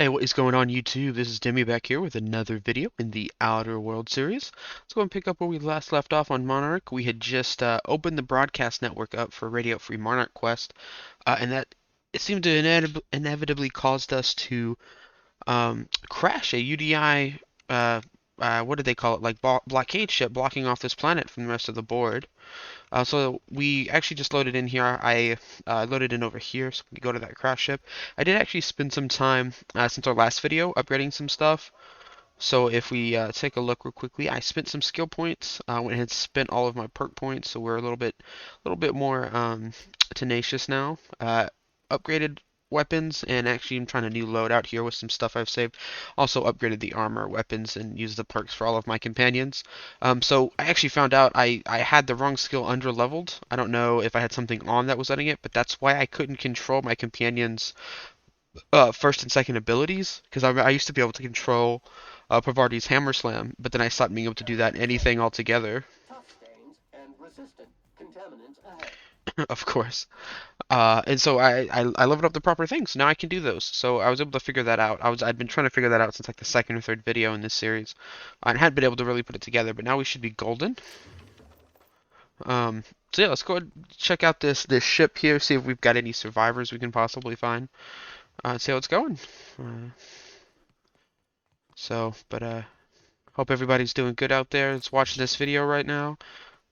Hey, what is going on YouTube? This is Demi back here with another video in the Outer World series. Let's go and pick up where we last left off on Monarch. We had just opened the broadcast network up for Radio Free Monarch Quest, and that it seemed to inevitably caused us to crash a UDI, what did they call it, like blockade ship blocking off this planet from the rest of the board. So we actually just loaded in here. I loaded in over here, so we can go to that crash ship. I did actually spend some time since our last video upgrading some stuff. So if we take a look real quickly, I spent some skill points. Went ahead and spent all of my perk points, so we're a little bit more tenacious now. Upgraded weapons, and actually I'm trying a new loadout here with some stuff I've saved. Also upgraded the armor, weapons, and used the perks for all of my companions. So I actually found out I had the wrong skill under leveled. I don't know if I had something on that was letting it, but that's why I couldn't control my companions' first and second abilities, because I used to be able to control Pavardi's Hammer Slam, but then I stopped being able to do that in anything altogether. Tough stains and resistant contaminants ahead. Of course. And so I leveled up the proper things. Now I can do those. So I was able to figure that out. I'd been trying to figure that out since like the second or third video in this series. I hadn't been able to really put it together, but now we should be golden. So yeah, let's go ahead and check out this ship here, see if we've got any survivors we can possibly find. See how it's going. Uh, but hope everybody's doing good out there that's watching this video right now.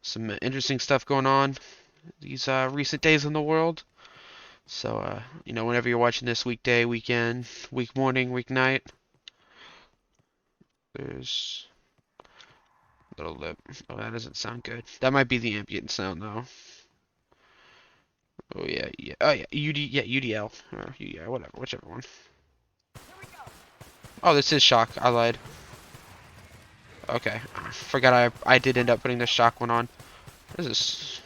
Some interesting stuff going on these recent days in the world. So, whenever you're watching this weekday, weekend, week morning, week night, there's a little lip. Oh, that doesn't sound good. That might be the ambient sound, though. Oh, yeah, yeah. Oh, yeah. UDL. Or UDI, whatever, whichever one. Oh, this is shock. I lied. Okay. Forgot I did end up putting the shock one on. This is.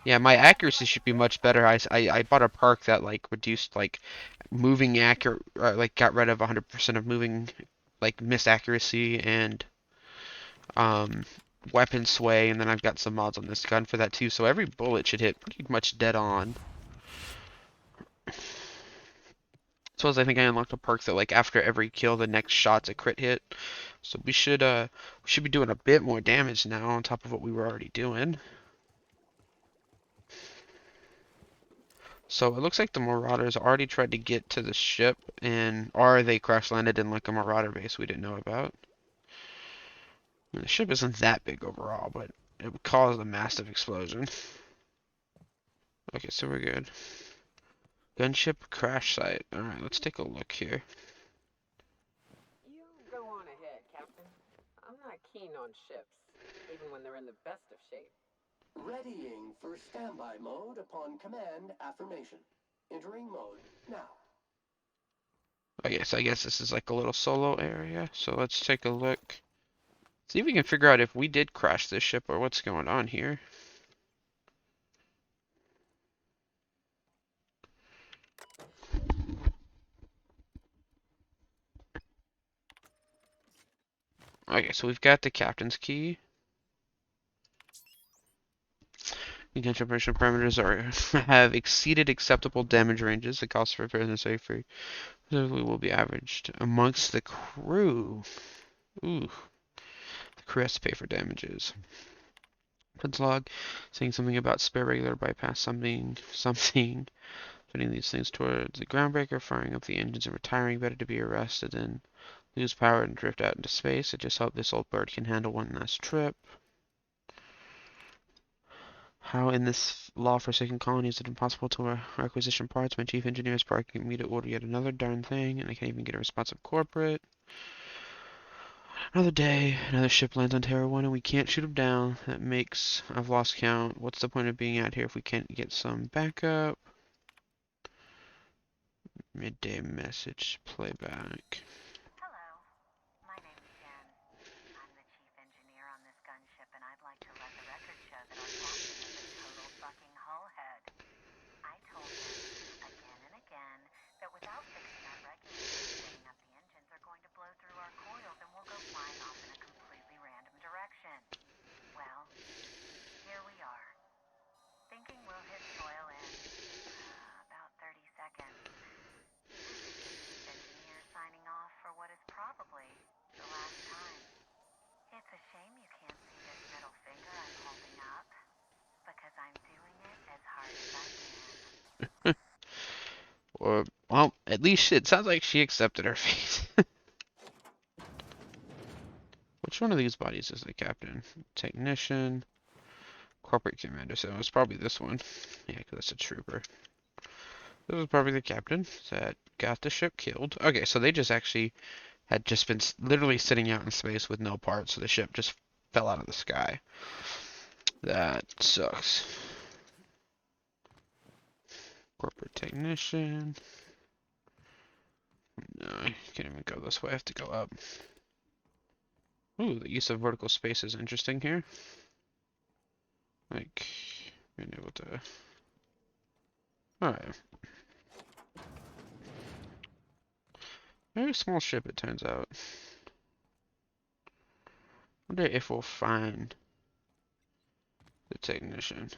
Yeah, my accuracy should be much better. I bought a perk that, like, reduced, like, moving accurate, like, got rid of 100% of moving, like, missed accuracy and um, weapon sway, and then I've got some mods on this gun for that too. So every bullet should hit pretty much dead on. So as I think I unlocked a perk that like after every kill, the next shot's a crit hit. So we should be doing a bit more damage now on top of what we were already doing. So it looks like the Marauders already tried to get to the ship, and or they crash landed in like a Marauder base we didn't know about. I mean, the ship isn't that big overall, but it would cause a massive explosion. Okay, so we're good. Gunship crash site. Alright, let's take a look here. You go on ahead, Captain. I'm not keen on ships, even when they're in the best of shape. Readying for standby mode upon command affirmation. Entering mode now. I guess this is like a little solo area. So let's take a look. See if we can figure out if we did crash this ship or what's going on here. Okay, so we've got the captain's key. Contention operation parameters are have exceeded acceptable damage ranges. The cost for repairs and safety will be averaged amongst the crew. Ooh, the crew has to pay for damages. Prince log saying something about spare regular bypass something. Putting these things towards the groundbreaker, firing up the engines and retiring. Better to be arrested than lose power and drift out into space. I just hope this old bird can handle one last trip. How in this law-forsaken colony is it impossible to requisition parts? My chief engineer is barking me to order yet another darn thing, and I can't even get a responsive corporate. Another day, another ship lands on Terra 1 and we can't shoot them down. That makes, I've lost count. What's the point of being out here if we can't get some backup? Midday message playback. Hello, my name's Jen. I'm the chief engineer on this gunship, and I'd like to let the record show that our captain is a total fucking hullhead. I told him again and again that without fixing our regulators and getting up the engines are going to blow through our coils and we'll go flying off in a completely random direction. Well, here we are. Thinking we'll hit soil Or, well, at least it sounds like she accepted her fate. Which one of these bodies is the captain? Technician, corporate commander. So it's probably this one. Yeah, because that's a trooper. This was probably the captain that got the ship killed. Okay, so they just actually had just been literally sitting out in space with no parts, so the ship just fell out of the sky. That sucks. Corporate technician. No, I can't even go this way. I have to go up. Ooh, the use of vertical space is interesting here. Like, being able to... Alright. Very small ship, it turns out. Wonder if we'll find the technician.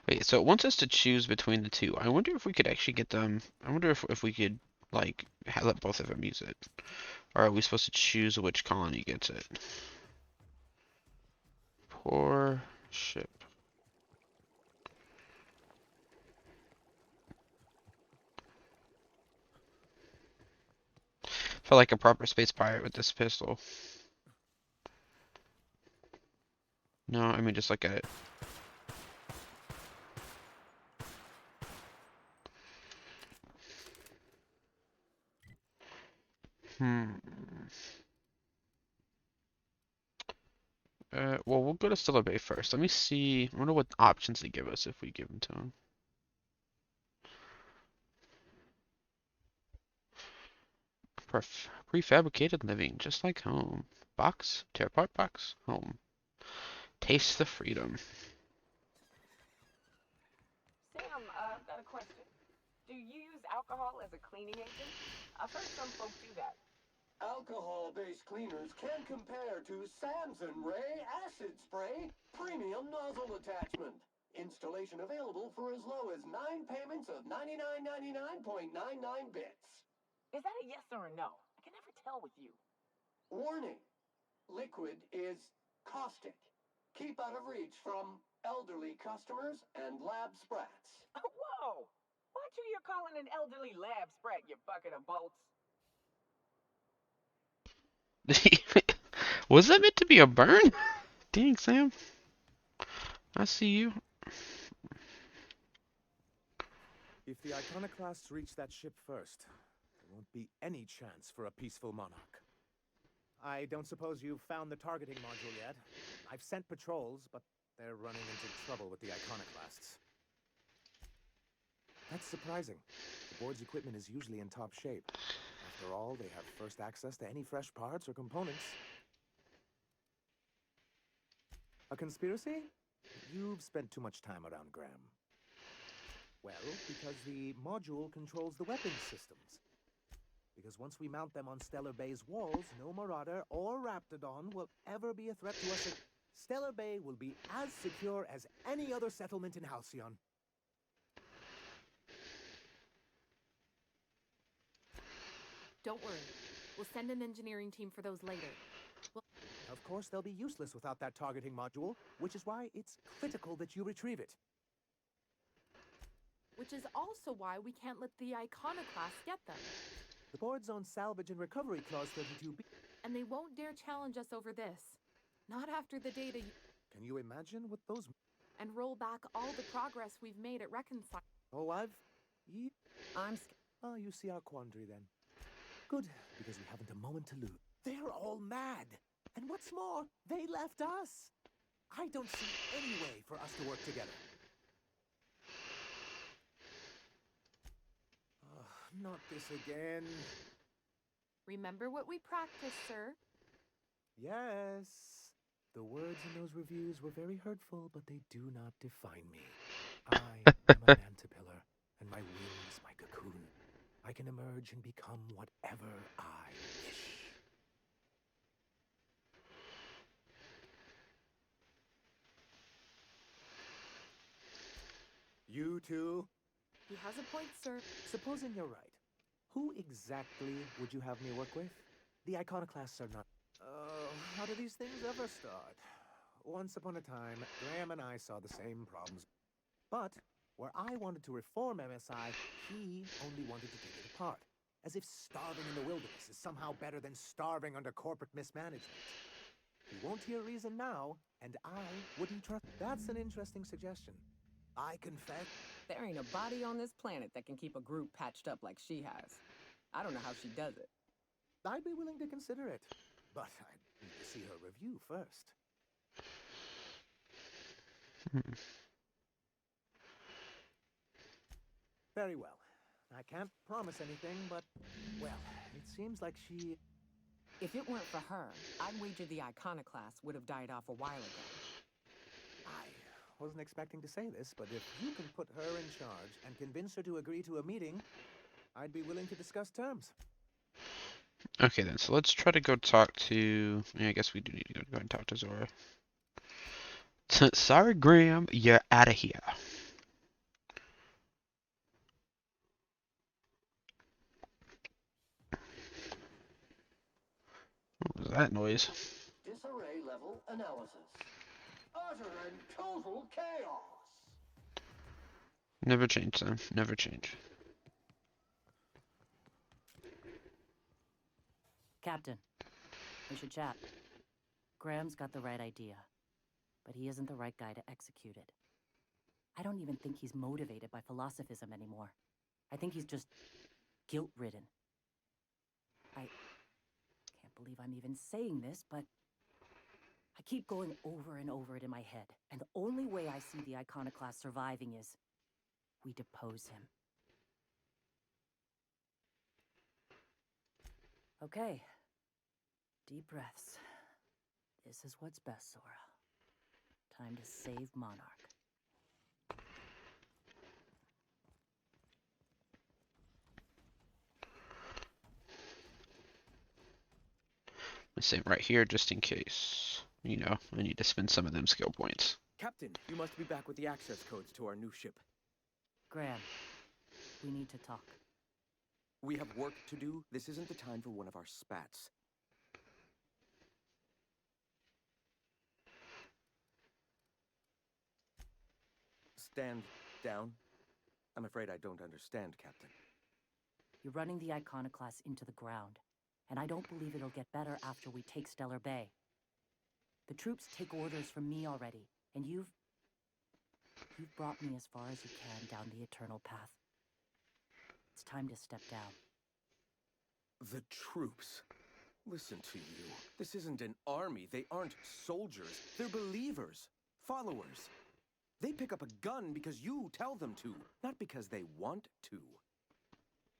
Wait, so it wants us to choose between the two. I wonder if we could actually get them. I wonder if we could, like, let both of them use it. Or are we supposed to choose which colony gets it? Poor ship. Felt like a proper space pirate with this pistol. No, I mean just look at it. Well, we'll go to Stellar Bay first. Let me see. I wonder what options they give us if we give them to them. Prefabricated living, just like home. Box, tear apart box, home. Taste the freedom. Sam, I've got a question. Do you use alcohol as a cleaning agent? I've heard some folks do that. Alcohol-based cleaners can compare to Samson Ray Acid Spray Premium Nozzle Attachment. Installation available for as low as 9 payments of $99.99 bits. Is that a yes or a no? I can never tell with you. Warning, liquid is caustic. Keep out of reach from elderly customers and lab sprats. Whoa! Watch who you're calling an elderly lab sprat, you bucket of bolts. Was that meant to be a burn? Dang, Sam. I see you. If the Iconoclasts reach that ship first, there won't be any chance for a peaceful monarch. I don't suppose you've found the targeting module yet. I've sent patrols, but they're running into trouble with the Iconoclasts. That's surprising. The board's equipment is usually in top shape. After all, they have first access to any fresh parts or components. A conspiracy? You've spent too much time around Graham. Well, because the module controls the weapons systems. Because once we mount them on Stellar Bay's walls, no Marauder or Raptidon will ever be a threat to us. Stellar Bay will be as secure as any other settlement in Halcyon. Don't worry. We'll send an engineering team for those later. Of course, they'll be useless without that targeting module, which is why it's critical that you retrieve it. Which is also why we can't let the Iconoclasts get them. The board's own salvage and recovery clause 32B. And they won't dare challenge us over this. Not after the data Can you imagine what those... and roll back all the progress we've made at Reconcile. Oh, I'm scared. Oh, you see our quandary then. Good, because we haven't a moment to lose. They're all mad. And what's more, they left us. I don't see any way for us to work together. Not this again. Remember what we practiced, sir? Yes. The words in those reviews were very hurtful, but they do not define me. I am a mantipillar, and my will is my cocoon. I can emerge and become whatever I wish. You too? He has a point, sir. Supposing you're right, who exactly would you have me work with? The iconoclasts are not... how do these things ever start? Once upon a time, Graham and I saw the same problems. But where I wanted to reform MSI, he only wanted to take it apart. As if starving in the wilderness is somehow better than starving under corporate mismanagement. He won't hear reason now, and I wouldn't trust... That's an interesting suggestion. I confess... There ain't a body on this planet that can keep a group patched up like she has. I don't know how she does it. I'd be willing to consider it. But I'd need to see her review first. Very well. I can't promise anything, but, well, it seems like she... If it weren't for her, I'd wager the iconoclast would have died off a while ago. I wasn't expecting to say this, but if you can put her in charge and convince her to agree to a meeting, I'd be willing to discuss terms. Okay then, so let's try to go talk to... Yeah, I guess we do need to go and talk to Zora. Sorry, Graham, you're out of here. What was that noise? Disarray level analysis. Utter and total chaos. Never change, son. Never change. Captain, we should chat. Graham's got the right idea, but he isn't the right guy to execute it. I don't even think he's motivated by philosophism anymore. I think he's just guilt-ridden. I can't believe I'm even saying this, but I keep going over and over it in my head, and the only way I see the iconoclast surviving is we depose him. Okay. Deep breaths. This is what's best, Zora. Time to save Monarch. I'm save right here just in case. You know, I need to spend some of them skill points. Captain, you must be back with the access codes to our new ship. Graham, we need to talk. We have work to do. This isn't the time for one of our spats. Stand down. I'm afraid I don't understand, Captain. You're running the iconoclast into the ground, and I don't believe it'll get better after we take Stellar Bay. The troops take orders from me already, and you've brought me as far as you can down the eternal path. It's time to step down. The troops. Listen to you. This isn't an army. They aren't soldiers. They're believers. Followers. They pick up a gun because you tell them to, not because they want to.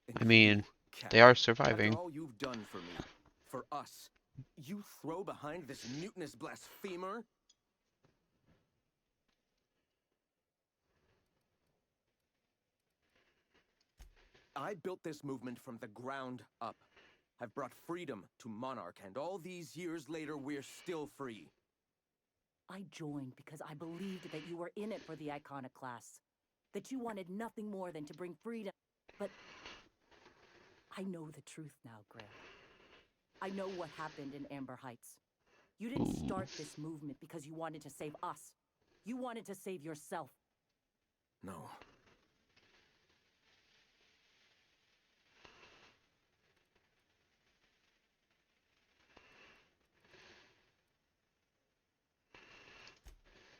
And I mean, you, they are Captain, surviving. after all you've done for me, for us, you throw behind this mutinous blasphemer? I built this movement from the ground up. I've brought freedom to Monarch, and all these years later, we're still free. I joined because I believed that you were in it for the iconoclasts, that you wanted nothing more than to bring freedom. But I know the truth now, Graham. I know what happened in Amber Heights. You didn't start this movement because you wanted to save us. You wanted to save yourself. No.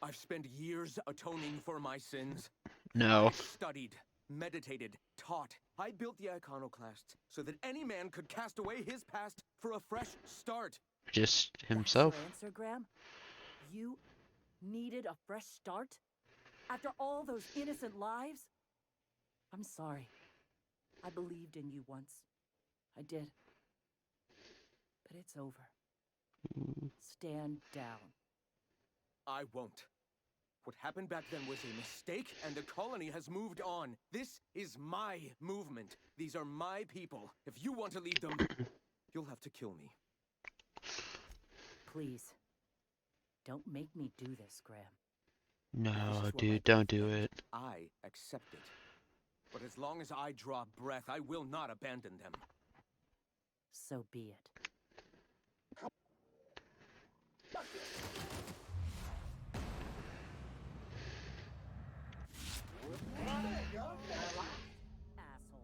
I've spent years atoning for my sins. No. I've studied, meditated, taught. I built the iconoclasts so that any man could cast away his past for a fresh start. Just That's himself. your answer, Graham? You needed a fresh start? After all those innocent lives? I'm sorry. I believed in you once. I did. But it's over. Stand down. I won't. What happened back then was a mistake, and the colony has moved on. This is my movement. These are my people. If you want to lead them, you'll have to kill me. Please. Don't make me do this, Graham. If this No, is what my dude, don't death do meant, it. I accept it. But as long as I draw breath, I will not abandon them. So be it. Asshole.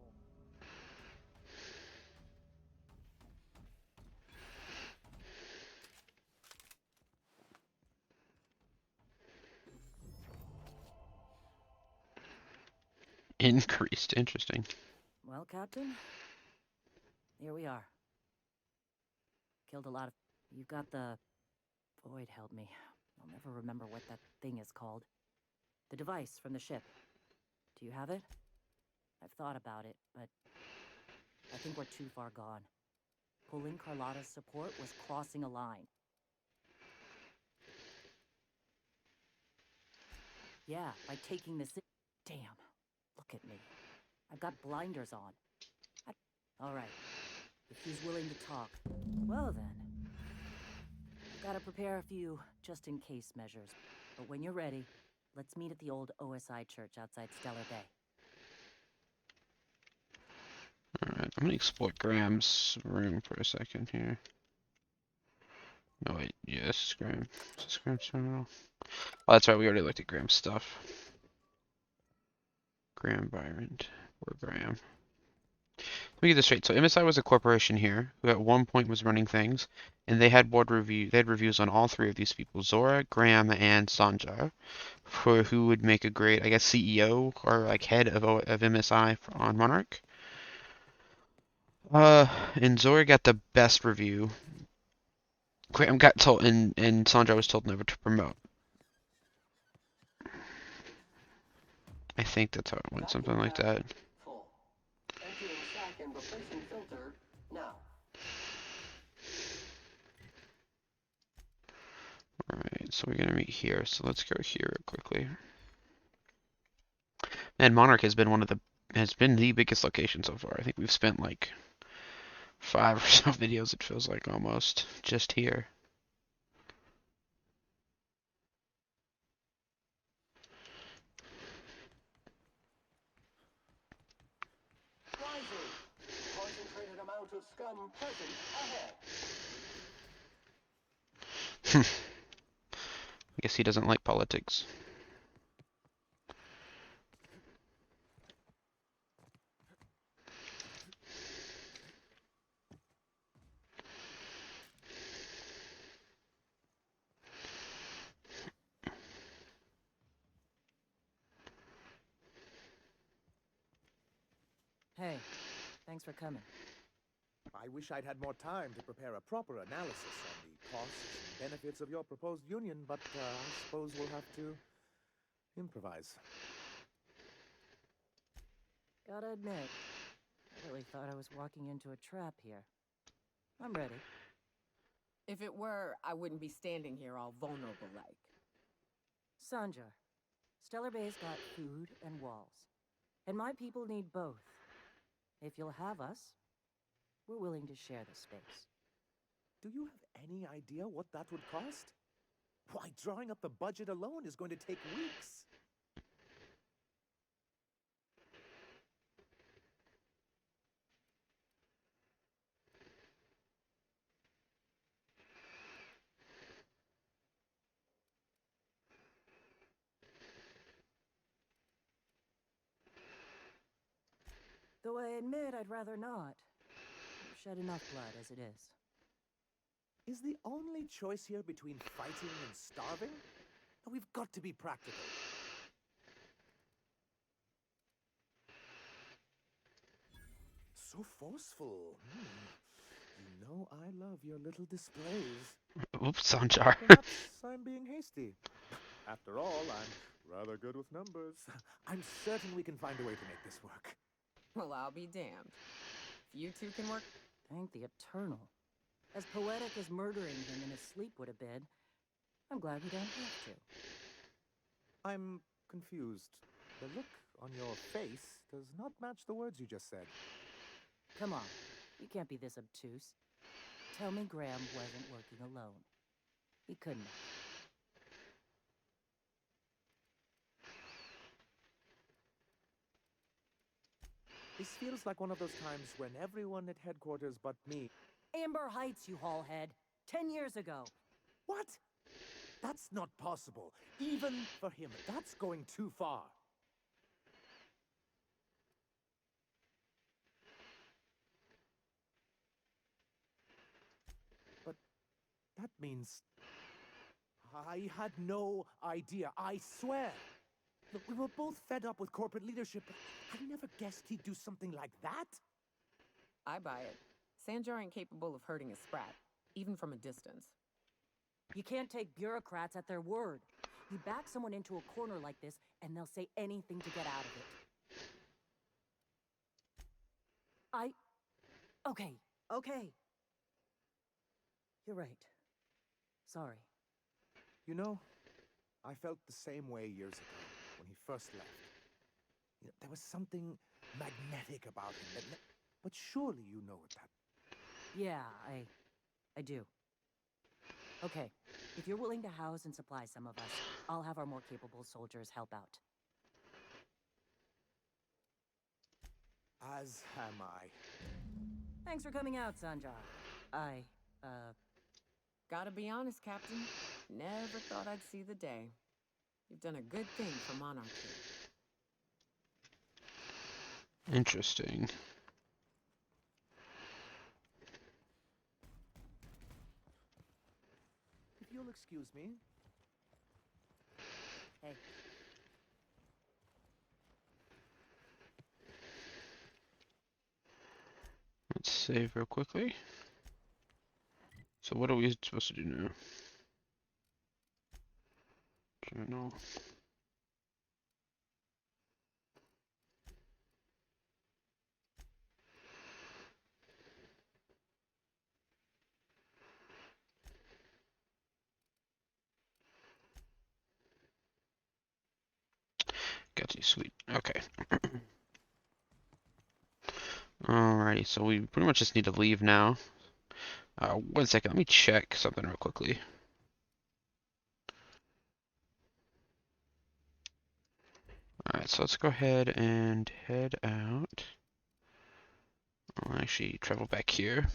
Increased. Interesting. Well, Captain, here we are. Killed a lot of... You've got the... Void help me. I'll never remember what that thing is called. The device from the ship. Do you have it? I've thought about it, but... I think we're too far gone. Pulling Carlotta's support was crossing a line. Yeah, by taking this... Damn. Look at me. I've got blinders on. All right. If he's willing to talk, well then. Gotta prepare a few just-in-case measures. But when you're ready, let's meet at the old OSI church outside Stellar Bay. Alright, I'm gonna explore Graham's room for a second here. No, wait. Yeah, this is Graham. Is this Graham's terminal? Oh, that's right. We already looked at Graham's stuff. Graham Byron. Or Graham. Let me get this straight. So MSI was a corporation here who at one point was running things, and they had they had reviews on all three of these people, Zora, Graham, and Sanjar, for who would make a great, I guess, CEO or like head of MSI on Monarch. And Zora got the best review. Graham got told, and Sanjar was told never to promote. I think that's how it went, something like that. Full. Emptying sack and replacing filter now. Alright, so we're gonna meet here, so let's go here real quickly. Man, Monarch has been the biggest location so far. I think we've spent like 5 or so videos, it feels like, almost, just here. Rising. Concentrated amount of scum present ahead. I guess he doesn't like politics. Hey, thanks for coming. I wish I'd had more time to prepare a proper analysis on the costs and benefits of your proposed union, but I suppose we'll have to improvise. Gotta admit, I really thought I was walking into a trap here. I'm ready. If it were, I wouldn't be standing here all vulnerable like. Sanjar, Stellar Bay's got food and walls. And my people need both. If you'll have us, we're willing to share the space. Do you have any idea what that would cost? Why, drawing up the budget alone is going to take weeks. Though I admit I'd rather not. We've shed enough blood as it is. Is the only choice here between fighting and starving? We've got to be practical. So forceful. You know I love your little displays. Oops, Sanjar. Perhaps I'm being hasty. After all, I'm rather good with numbers. I'm certain we can find a way to make this work. Well, I'll be damned. If you two can work... Thank the Eternal. As poetic as murdering him in his sleep would have been, I'm glad we don't have to. I'm confused. The look on your face does not match the words you just said. Come on, you can't be this obtuse. Tell me Graham wasn't working alone. He couldn't have. This feels like one of those times when everyone at headquarters but me. Amber Heights, you haulhead. 10 years ago. What? That's not possible. Even for him, that's going too far. But that means I had no idea, I swear. Look, we were both fed up with corporate leadership, but I never guessed he'd do something like that. I buy it. Sanjar ain't capable of hurting a sprat, even from a distance. You can't take bureaucrats at their word. You back someone into a corner like this, and they'll say anything to get out of it. Okay. You're right. Sorry. You know, I felt the same way years ago when he first left. You know, there was something magnetic about him that... But surely you know what that... Yeah, I do. Okay, if you're willing to house and supply some of us, I'll have our more capable soldiers help out. As am I. Thanks for coming out, Sanjar. Gotta be honest, Captain. Never thought I'd see the day. You've done a good thing for Monarchy. Interesting. If you'll excuse me. Hey. Let's save real quickly. So what are we supposed to do now? Journal. Got you, sweet. Okay. Alrighty, so we pretty much just need to leave now. 1 second, let me check something real quickly. Alright, so let's go ahead and head out. I'll actually travel back here.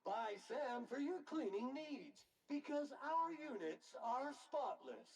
Buy Sam for your cleaning needs, because our units are spotless.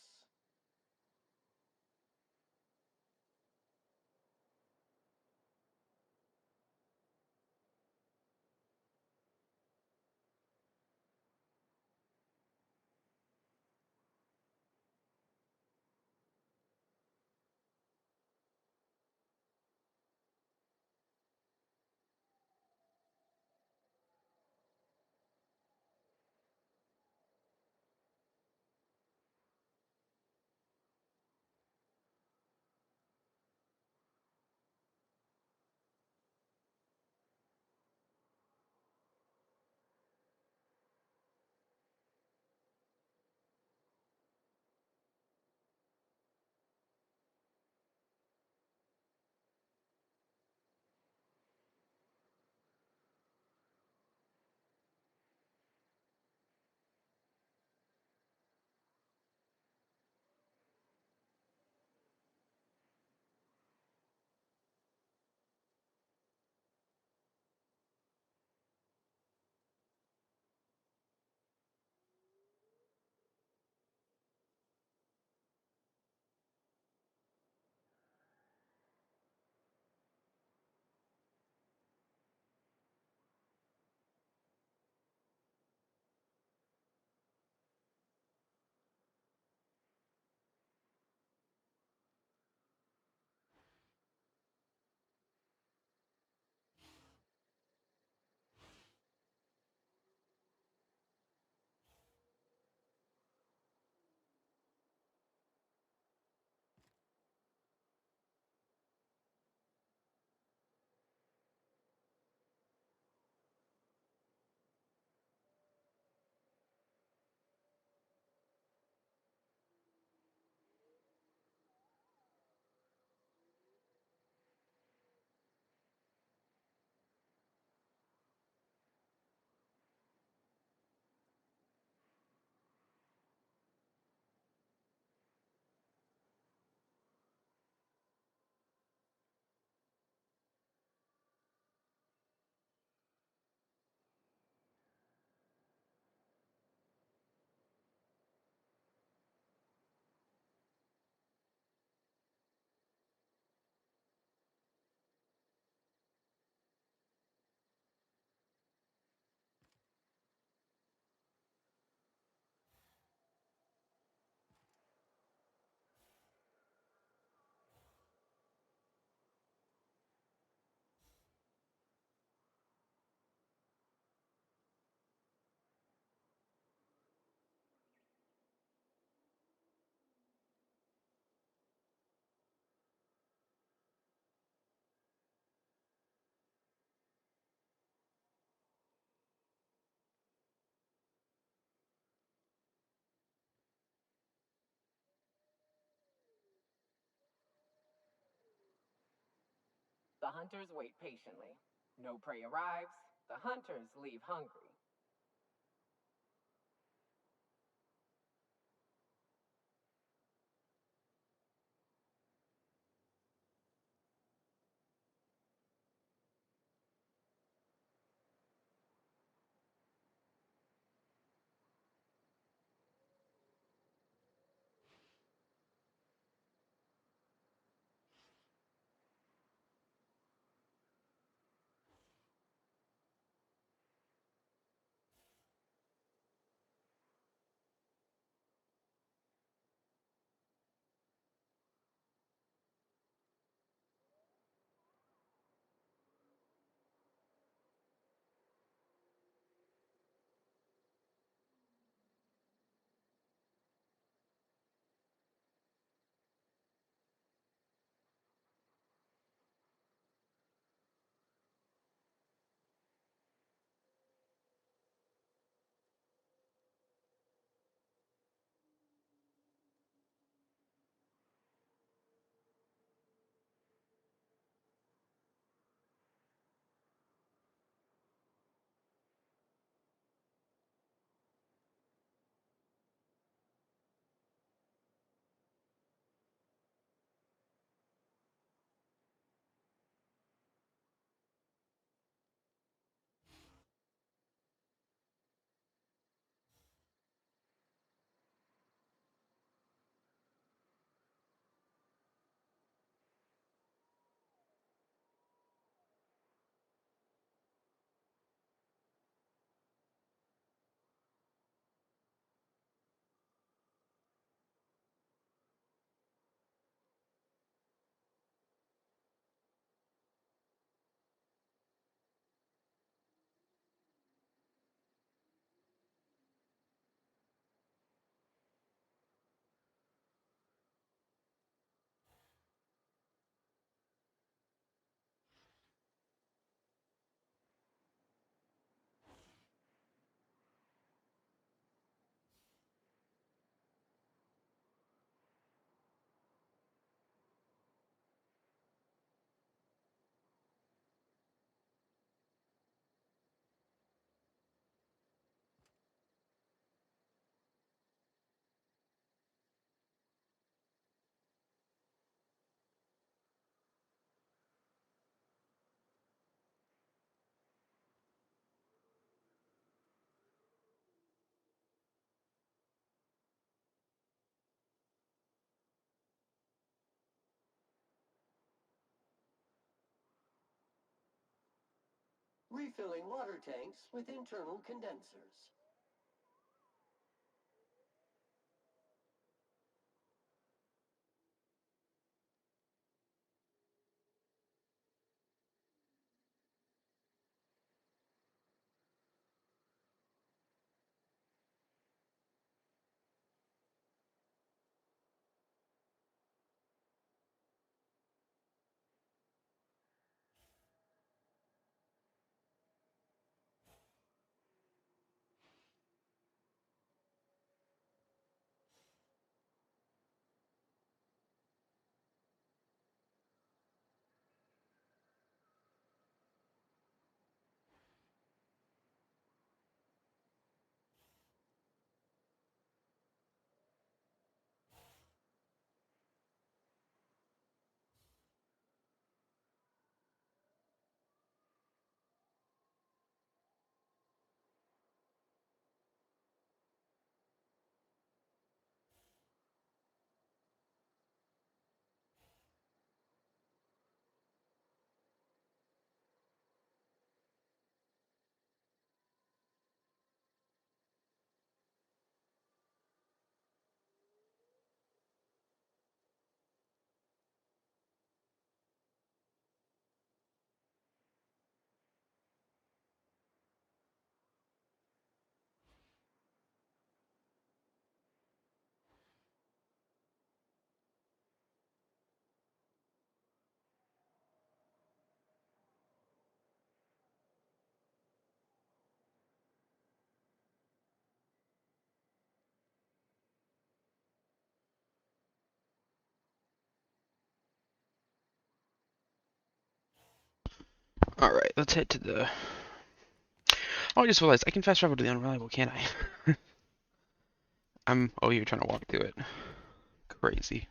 hunters wait patiently. No prey arrives, the hunters leave hungry. Refilling water tanks with internal condensers. Alright, let's head to the... Oh, I just realized I can fast travel to the Unreliable, can't I? Oh, you're trying to walk through it. Crazy.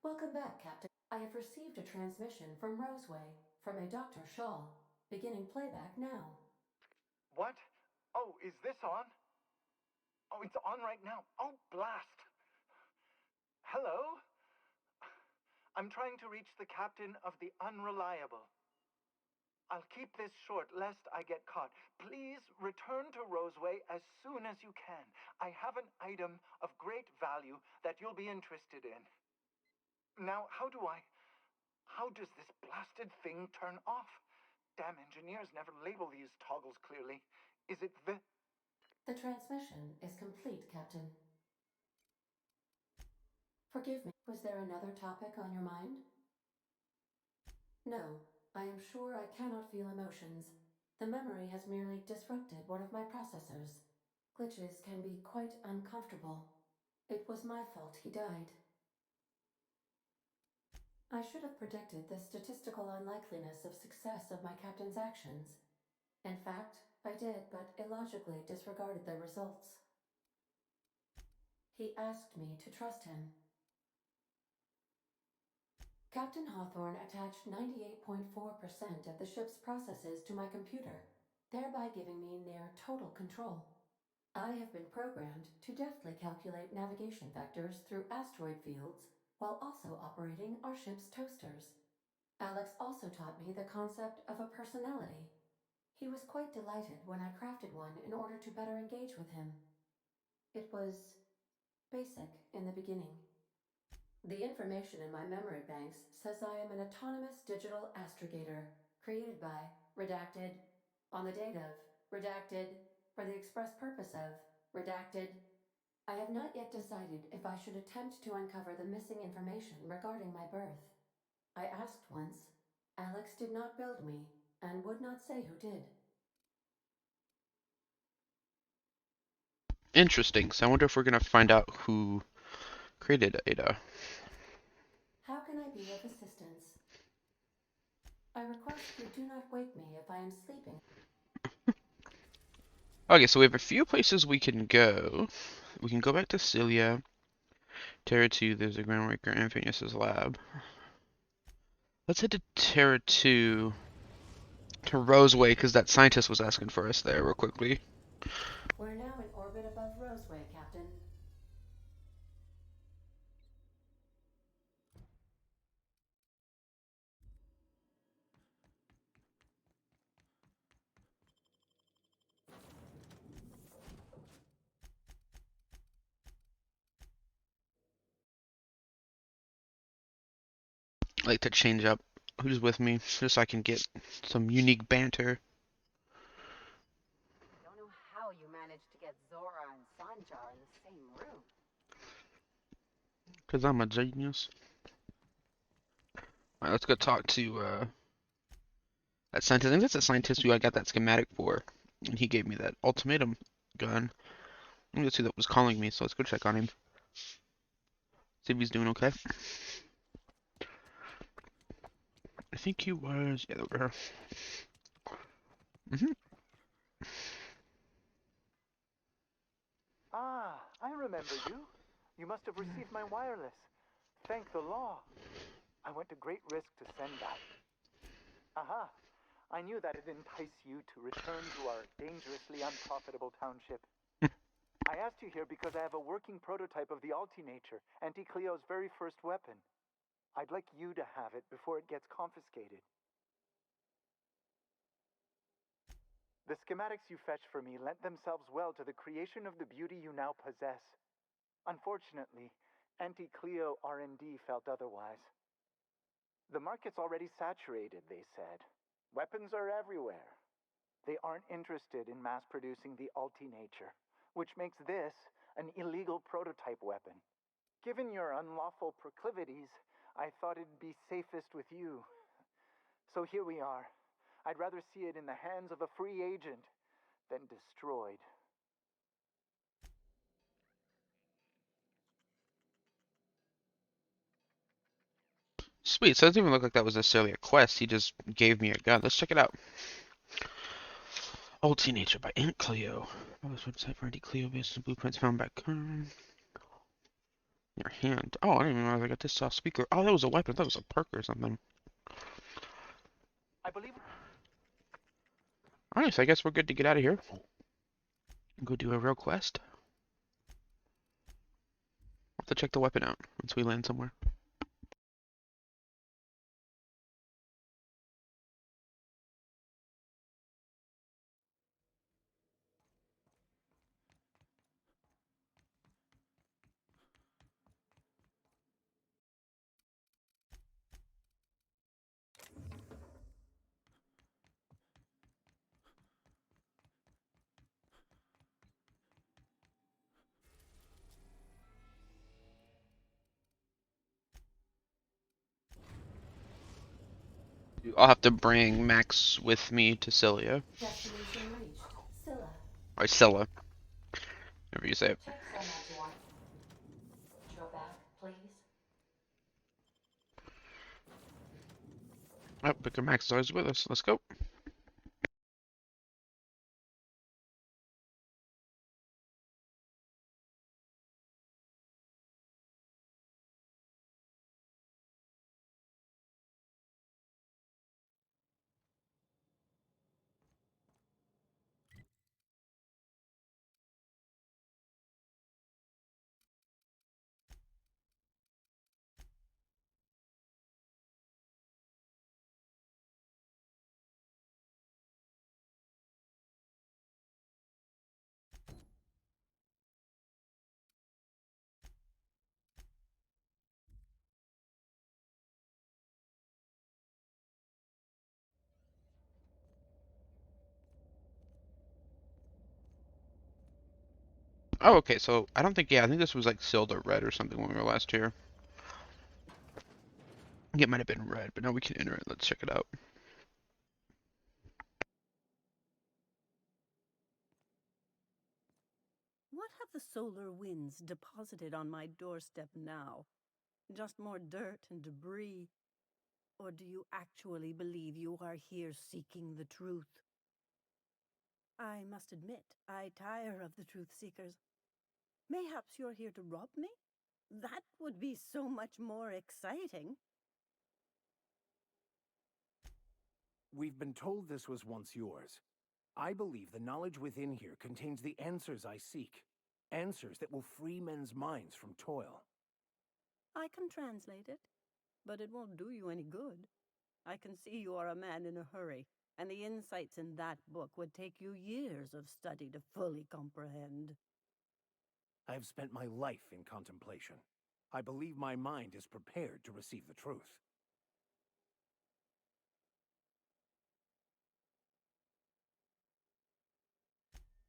Welcome back, Captain. I have received a transmission from Roseway, from a Dr. Shaw. Beginning playback now. What? Oh, is this on? Oh, it's on right now. Oh, blast. Hello? I'm trying to reach the captain of the Unreliable. I'll keep this short lest I get caught. Please return to Roseway as soon as you can. I have an item of great value that you'll be interested in. Now, how does this blasted thing turn off? Damn engineers never label these toggles clearly. Is it the... The transmission is complete, Captain. Forgive me, was there another topic on your mind? No, I am sure I cannot feel emotions. The memory has merely disrupted one of my processors. Glitches can be quite uncomfortable. It was my fault he died. I should have predicted the statistical unlikeliness of success of my captain's actions. In fact, I did, but illogically disregarded the results. He asked me to trust him. Captain Hawthorne attached 98.4% of the ship's processes to my computer, thereby giving me near total control. I have been programmed to deftly calculate navigation vectors through asteroid fields while also operating our ship's toasters. Alex also taught me the concept of a personality. He was quite delighted when I crafted one in order to better engage with him. It was basic in the beginning. The information in my memory banks says I am an autonomous digital astrogator, created by, redacted, on the date of, redacted, for the express purpose of, redacted. I have not yet decided if I should attempt to uncover the missing information regarding my birth. I asked once. Alex did not build me, and would not say who did. Interesting. So I wonder if we're gonna find out who created Ada. How can I be of assistance? I request you do not wake me if I am sleeping. Okay, so we have a few places we can go. We can go back to Cilia. Terra 2, there's a Groundbreaker and Phineas's lab. Let's head to Terra 2 to Roseway, because that scientist was asking for us there real quickly. We're now in orbit above Roseway, Captain. I like to change up who's with me, just so I can get some unique banter. Don't know how you managed to get Zora and Sanjar in the same room. Because I'm a genius. Alright, let's go talk to that scientist. I think that's the scientist who I got that schematic for. And he gave me that ultimatum gun. I think that's who that was calling me, so let's go check on him. See if he's doing okay. I think he was... Yeah, over here. Ah, I remember you. You must have received my wireless. Thank the law. I went to great risk to send that. Aha. I knew that'd entice you to return to our dangerously unprofitable township. I asked you here because I have a working prototype of the Altinature, Auntie Cleo's very first weapon. I'd like you to have it before it gets confiscated. The schematics you fetched for me lent themselves well to the creation of the beauty you now possess. Unfortunately, Auntie Cleo R&D felt otherwise. The market's already saturated, they said. Weapons are everywhere. They aren't interested in mass-producing the Altinature, which makes this an illegal prototype weapon. Given your unlawful proclivities, I thought it'd be safest with you. So here we are. I'd rather see it in the hands of a free agent than destroyed. Sweet, so it doesn't even look like that was necessarily a quest. He just gave me a gun. Let's check it out. Old Teenager by Aunt Cleo. Oh, this website for Auntie Cleo based on blueprints found by your hand. Oh, I didn't even realize I got this soft speaker. Oh, that was a weapon. I thought it was a perk or something. I believe. Alright, so I guess we're good to get out of here. Go do a real quest. I'll have to check the weapon out once we land somewhere. I'll have to bring Max with me to Cilia. Destination reached. Scylla. Or Scylla. Whatever you say it. Check format one. Draw back, please. Oh, Vicar Max is always with us. Let's go. Oh, okay, so I don't think, yeah, I think this was like Silda Red or something when we were last here. I think it might have been red, but now we can enter it. Let's check it out. What have the solar winds deposited on my doorstep now? Just more dirt and debris? Or do you actually believe you are here seeking the truth? I must admit, I tire of the truth seekers. Mayhaps you're here to rob me? That would be so much more exciting. We've been told this was once yours. I believe the knowledge within here contains the answers I seek. Answers that will free men's minds from toil. I can translate it, but it won't do you any good. I can see you are a man in a hurry, and the insights in that book would take you years of study to fully comprehend. I have spent my life in contemplation. I believe my mind is prepared to receive the truth.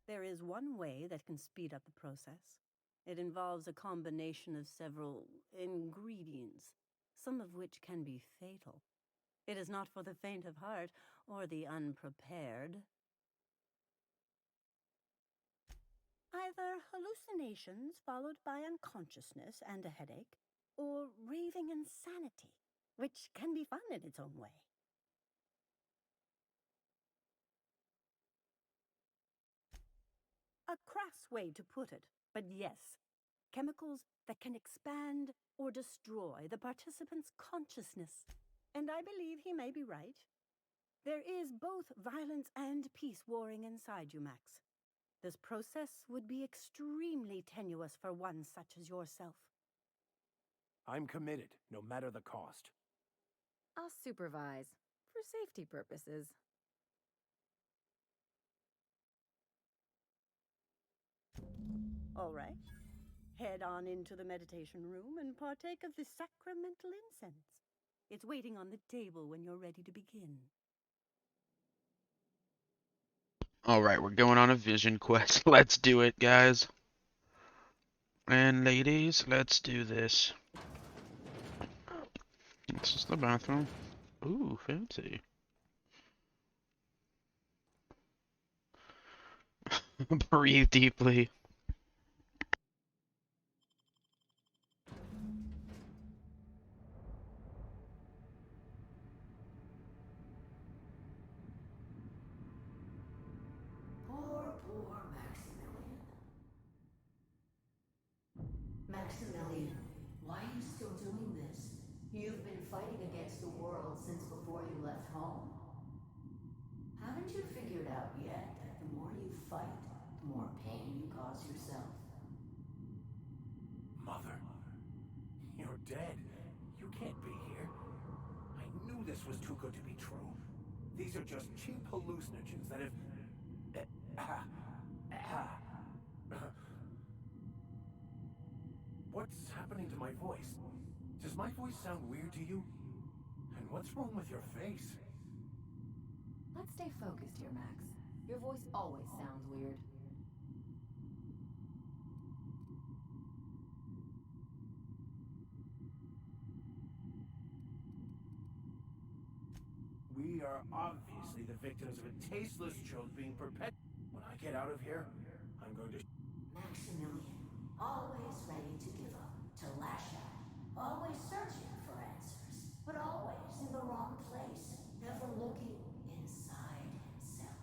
There is one way that can speed up the process. It involves a combination of several ingredients, some of which can be fatal. It is not for the faint of heart or the unprepared. Either hallucinations followed by unconsciousness and a headache, or raving insanity, which can be fun in its own way. A crass way to put it, but yes, chemicals that can expand or destroy the participant's consciousness. And I believe he may be right. There is both violence and peace warring inside you, Max. This process would be extremely tenuous for one such as yourself. I'm committed, no matter the cost. I'll supervise, for safety purposes. All right. Head on into the meditation room and partake of the sacramental incense. It's waiting on the table when you're ready to begin. Alright, we're going on a vision quest. Let's do it, guys. And ladies, let's do this. This is the bathroom. Ooh, fancy. Breathe deeply. Poor Maximilian. Maximilian, why are you still doing this? You've been fighting against the world since before you left home. Haven't you figured out yet that the more you fight, the more pain you cause yourself? Mother, you're dead. You can't be here. I knew this was too good to be true. These are just cheap hallucinogens that have... What's happening to my voice? Does my voice sound weird to you? And what's wrong with your face? Let's stay focused here, Max. Your voice always sounds weird. We are obviously the victims of a tasteless joke being perpetuated. When I get out of here, I'm going to... Maximilian, always ready to give up, to lash out, always searching for answers, but always in the wrong place, never looking inside himself.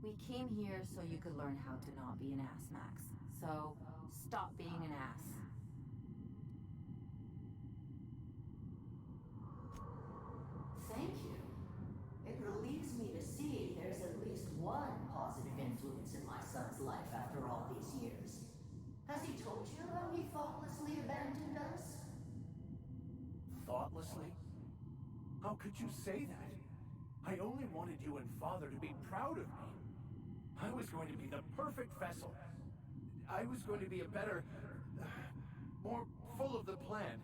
We came here so you could learn how to not be an ass, Max. So, stop being an ass. Thank you. It relieves me to see there's at least one positive influence in my son's life after all these years. Has he told you how he thoughtlessly abandoned us? Thoughtlessly? How could you say that? I only wanted you and Father to be proud of me. I was going to be the perfect vessel. I was going to be a better... more full of the plan.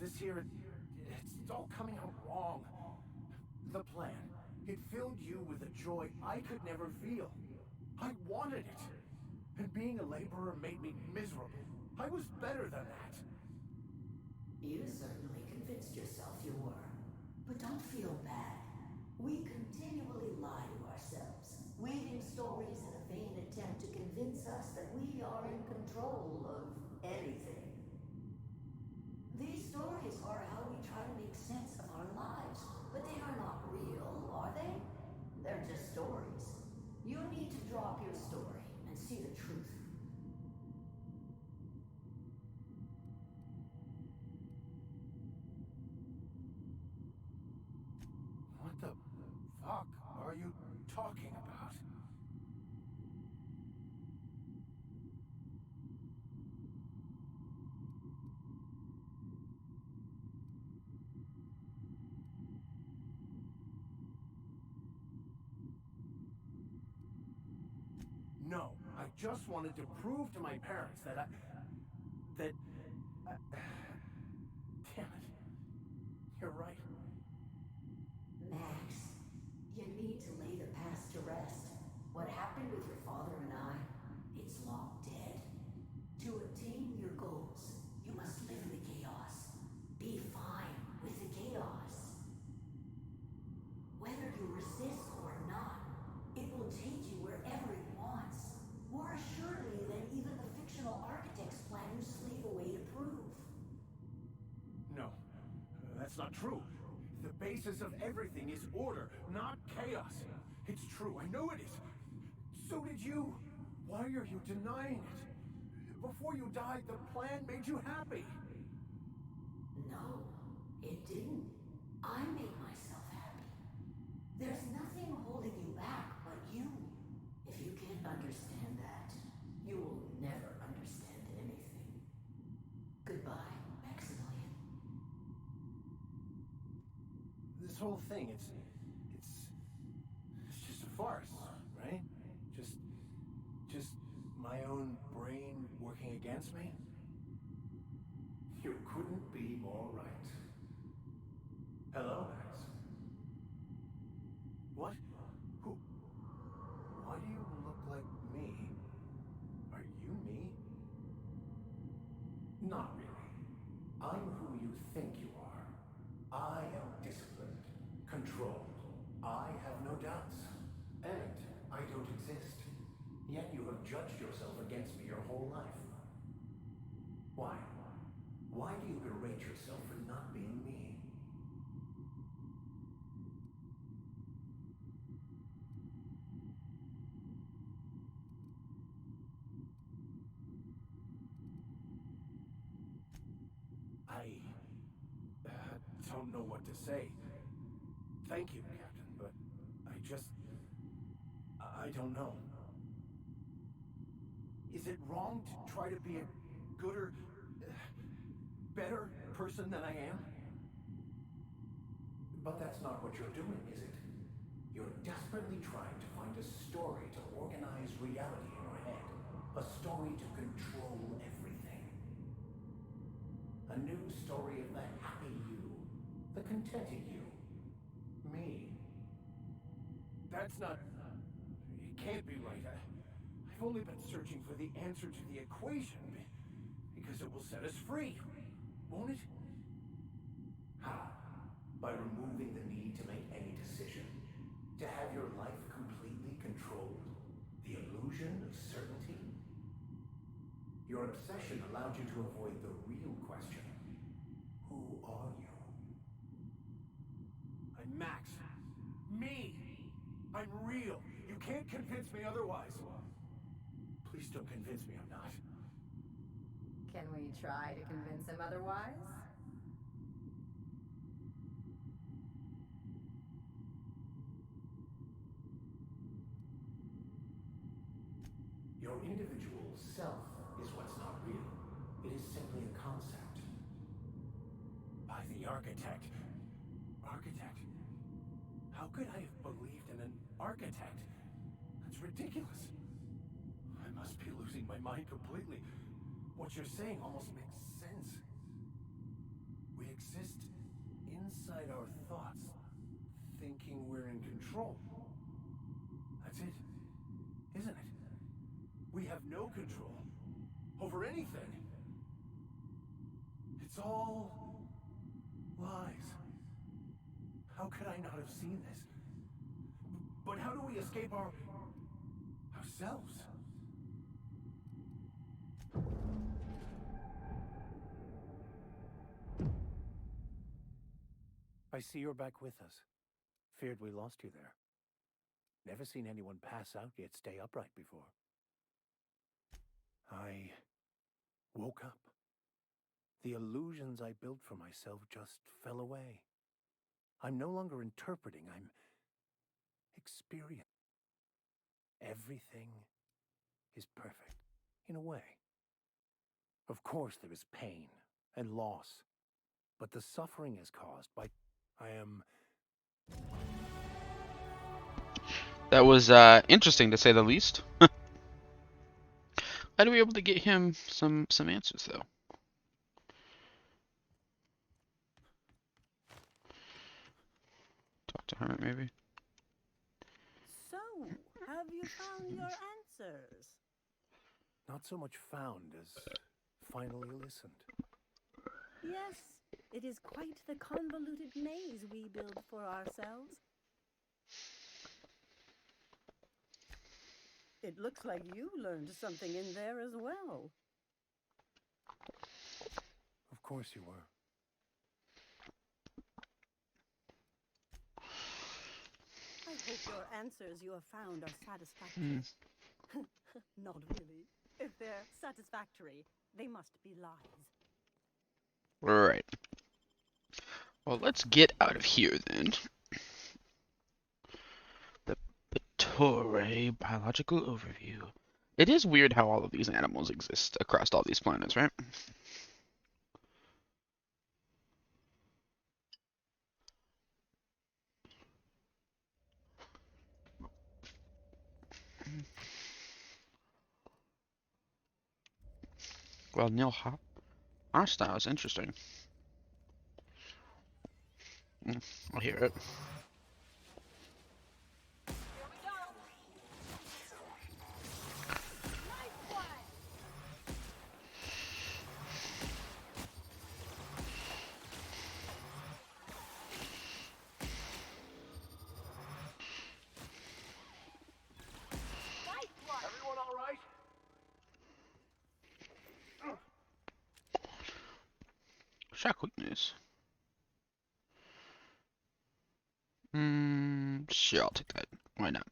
This here, it's all coming out wrong. The plan, it filled you with a joy I could never feel. I wanted it. And being a laborer made me miserable. I was better than that. You certainly convinced yourself you were. But don't feel bad. We continually lie to ourselves, weaving stories in a vain attempt to convince us that we are in control of anything. These stories are how we try to make sense of our lives, but they are not real, are they? They're just stories. You need to drop your story and see the truth. What the fuck are you talking about? No, I just wanted to prove to my parents that Damn it. You're right. Max, you need to lay the past to rest. What happened with your father and I, it's long dead. To attain your goals, you must live in the chaos. Be fine with the chaos. Whether you resist or not, it will take you wherever it wants. More assuredly than even the fictional architect's plan you slave away to prove. No, that's not true. The basis of everything is order, not chaos. It's true, I know it is. So did you. Why are you denying it? Before you died, the plan made you happy. No, it didn't. I made myself happy. There's nothing holding you back but you. If you can't understand that, you will never understand anything. Goodbye, Maximilian. This whole thing, it's just a farce, right? Just my own brain working against me? You couldn't be more right. Hello, Max. What? Who? Why do you look like me? Are you me? Not really. Yet you have judged yourself against me your whole life. Why? Why do you berate yourself for not being me? I don't know what to say. Thank you, Captain, but I don't know. Is it wrong to try to be a gooder, better person than I am? But that's not what you're doing, is it? You're desperately trying to find a story to organize reality in your head. A story to control everything. A new story of the happy you. The contented you. Me. That's not... It can't be right. I've only been searching for the answer to the equation because it will set us free, won't it? How? By removing the need to make any decision. To have your life completely controlled. The illusion of certainty. Your obsession allowed you to avoid the real question. Who are you? I'm Max. Me! I'm real. You can't convince me otherwise. Please don't convince me I'm not. Can we try to convince him otherwise? Your individual self is what's not real. It is simply a concept. By the architect. Architect? How could I have believed in an architect? That's ridiculous. I must be losing my mind completely. What you're saying almost makes sense. We exist inside our thoughts, thinking we're in control. That's it, isn't it? We have no control over anything. It's all lies. How could I not have seen this? But how do we escape ourselves? I see you're back with us. Feared we lost you there. Never seen anyone pass out yet stay upright before. I woke up. The illusions I built for myself just fell away. I'm no longer interpreting, I'm experiencing. Everything is perfect, in a way. Of course there is pain and loss, but the suffering is caused by... That was interesting to say the least. How do we able to get him some answers though? Talk to Hermit maybe. So, have you found your answers? Not so much found as finally listened. Yes, it is quite the convoluted maze we build for ourselves. It looks like you learned something in there as well. Of course you were. I hope your answers you have found are satisfactory. Not really. If they're satisfactory, they must be lies. Right. Well, let's get out of here then. The Ptore biological overview. It is weird how all of these animals exist across all these planets, right? Well, Nilha. Our style is interesting. I hear it. Shock weakness. Sure, I'll take that. Why not?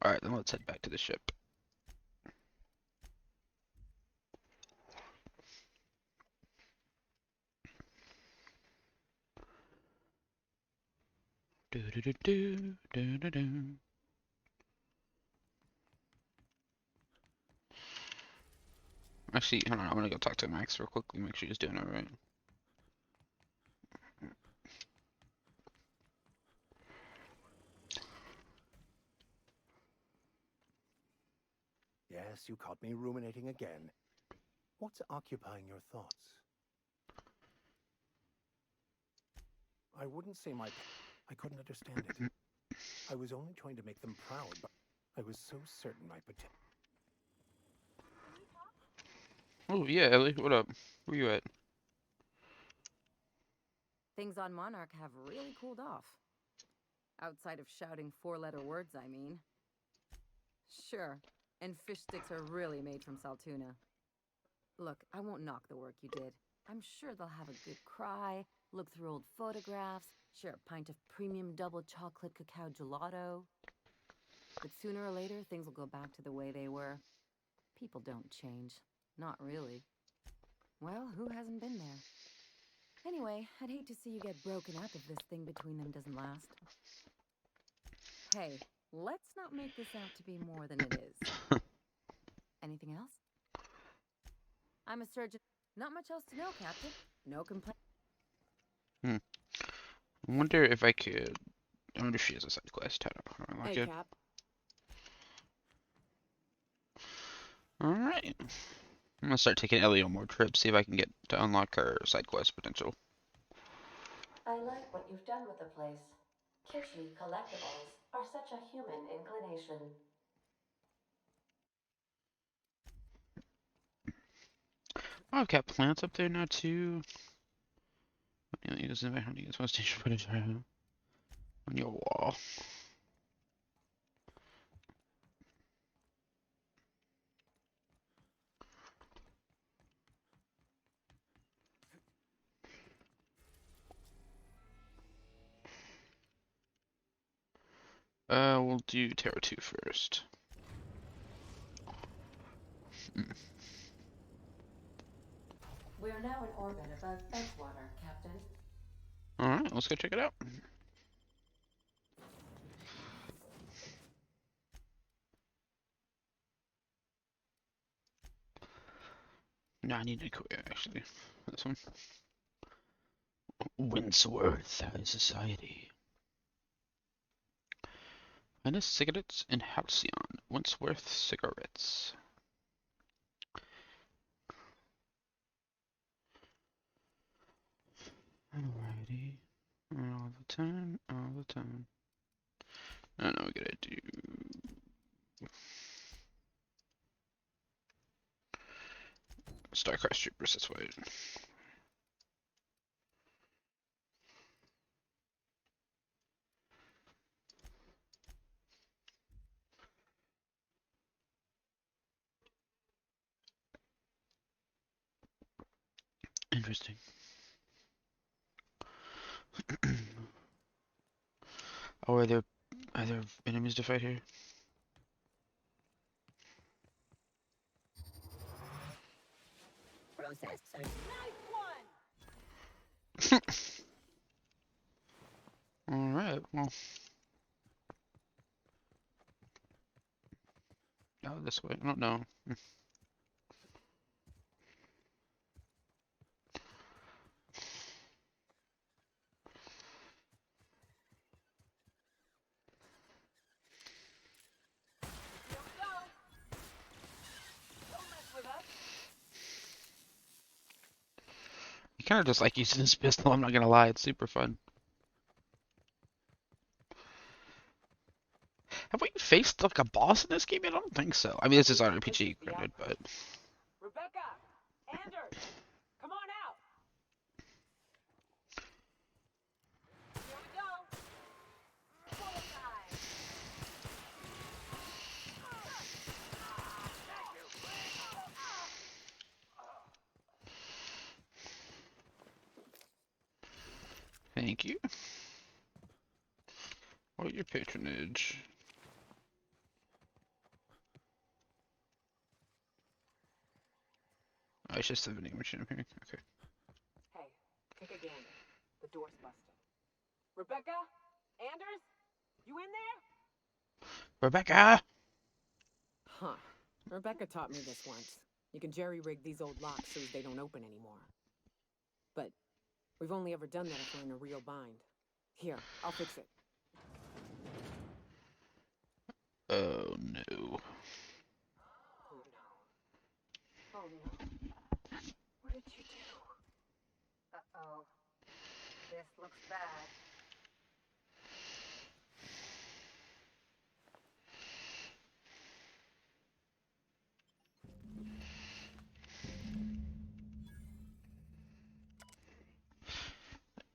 Alright, then let's head back to the ship. Do. Actually, hold on, I'm gonna go talk to Max real quickly, make sure he's doing alright. Yes, you caught me ruminating again. What's occupying your thoughts? I wouldn't say I couldn't understand it. I was only trying to make them proud, but I was so certain my potential. Oh, yeah, Ellie, what up? Where you at? Things on Monarch have really cooled off. Outside of shouting four-letter words, I mean. Sure, and fish sticks are really made from Saltuna. Look, I won't knock the work you did. I'm sure they'll have a good cry, look through old photographs, share a pint of premium double chocolate cacao gelato. But sooner or later, things will go back to the way they were. People don't change. Not really. Well, who hasn't been there? Anyway, I'd hate to see you get broken up if this thing between them doesn't last. Hey, let's not make this out to be more than it is. Anything else? I'm a surgeon. Not much else to know, Captain. No complaint. I wonder if I could... I wonder if she has a side quest. How do I unlock it? Cap. Alright. I'm gonna start taking Ellie on more trips, see if I can get to unlock her side quest potential. I like what you've done with the place. Kitschy collectibles are such a human inclination. Oh, I've got plants up there now too. How do you get most station footage on your wall? We'll do Terra 2 first. We are now in orbit above Edgewater, Captain. Alright, let's go check it out. No, I need to quit actually. This one. Windsworth High Society. Finest cigarettes in Halcyon. Windsworth cigarettes. Alrighty. All the time, all the time. I don't know what we gotta do. Starcross Troopers, that's why. Interesting. Oh, are there enemies to fight here? Alright, well. Oh, this way. I don't know. You kind of just like using this pistol, I'm not gonna lie, it's super fun. Have we faced like a boss in this game yet? I don't think so. I mean, this is an RPG, granted, but... Rebecca! Anders! Come on out! Here we go! Bullseye! Thank you. What your patronage? Oh, it's just the vending machine up here. Okay. Hey, take a gander. The door's busted. Rebecca? Anders? You in there? Rebecca! Huh. Rebecca taught me this once. You can jerry-rig these old locks so they don't open anymore. But we've only ever done that if we're in a real bind. Here, I'll fix it. Oh no. Oh no. Oh no. What did you do? Uh-oh. This looks bad.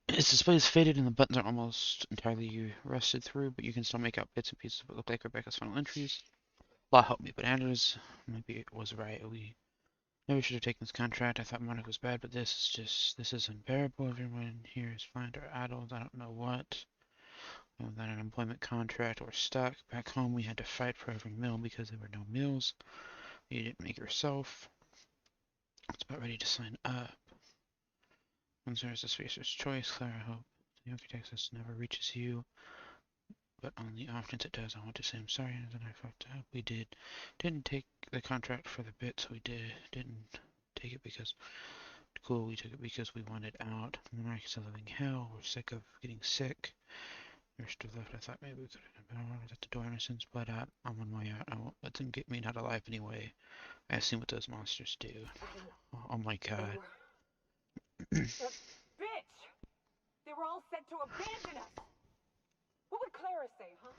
Its display is faded and the buttons are almost entirely rusted through, but you can still make out bits and pieces of what look like Rebecca's final entries. Law helped me, but Anders maybe it was right. We never should have taken this contract. I thought Monica was bad, but this is unbearable. Everyone here is fine or addled. I don't know what. Without an employment contract or stuck. Back home we had to fight for every meal because there were no meals. You didn't make yourself. It's about ready to sign up. Once there's a spacer's choice, Clara, I hope the architect list never reaches you. But on the off chance it does, I want to say I'm sorry that I fucked up. We didn't take the contract for the bit, so we didn't take it because cool. We took it because we wanted out. Monarch is a living hell. We're sick of getting sick. We're still left. I thought maybe we could have been at the door in a sense, but I'm on my out. I won't let them get me not alive anyway. I've seen what those monsters do. Oh my god. Bitch! They were all set to abandon us! What would Clara say, huh?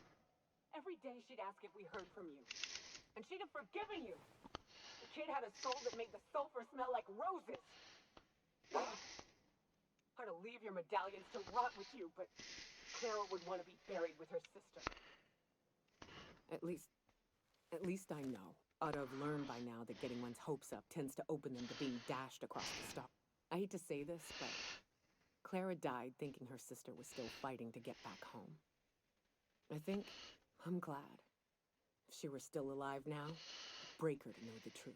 Every day she'd ask if we heard from you. And she'd have forgiven you. The kid had a soul that made the sulfur smell like roses. Hard to leave your medallions to rot with you, but Clara would want to be buried with her sister. At least I know. Ought to have learned by now that getting one's hopes up tends to open them to being dashed across the star. I hate to say this, but Clara died thinking her sister was still fighting to get back home. I think I'm glad. If she were still alive now, it'd break her to know the truth.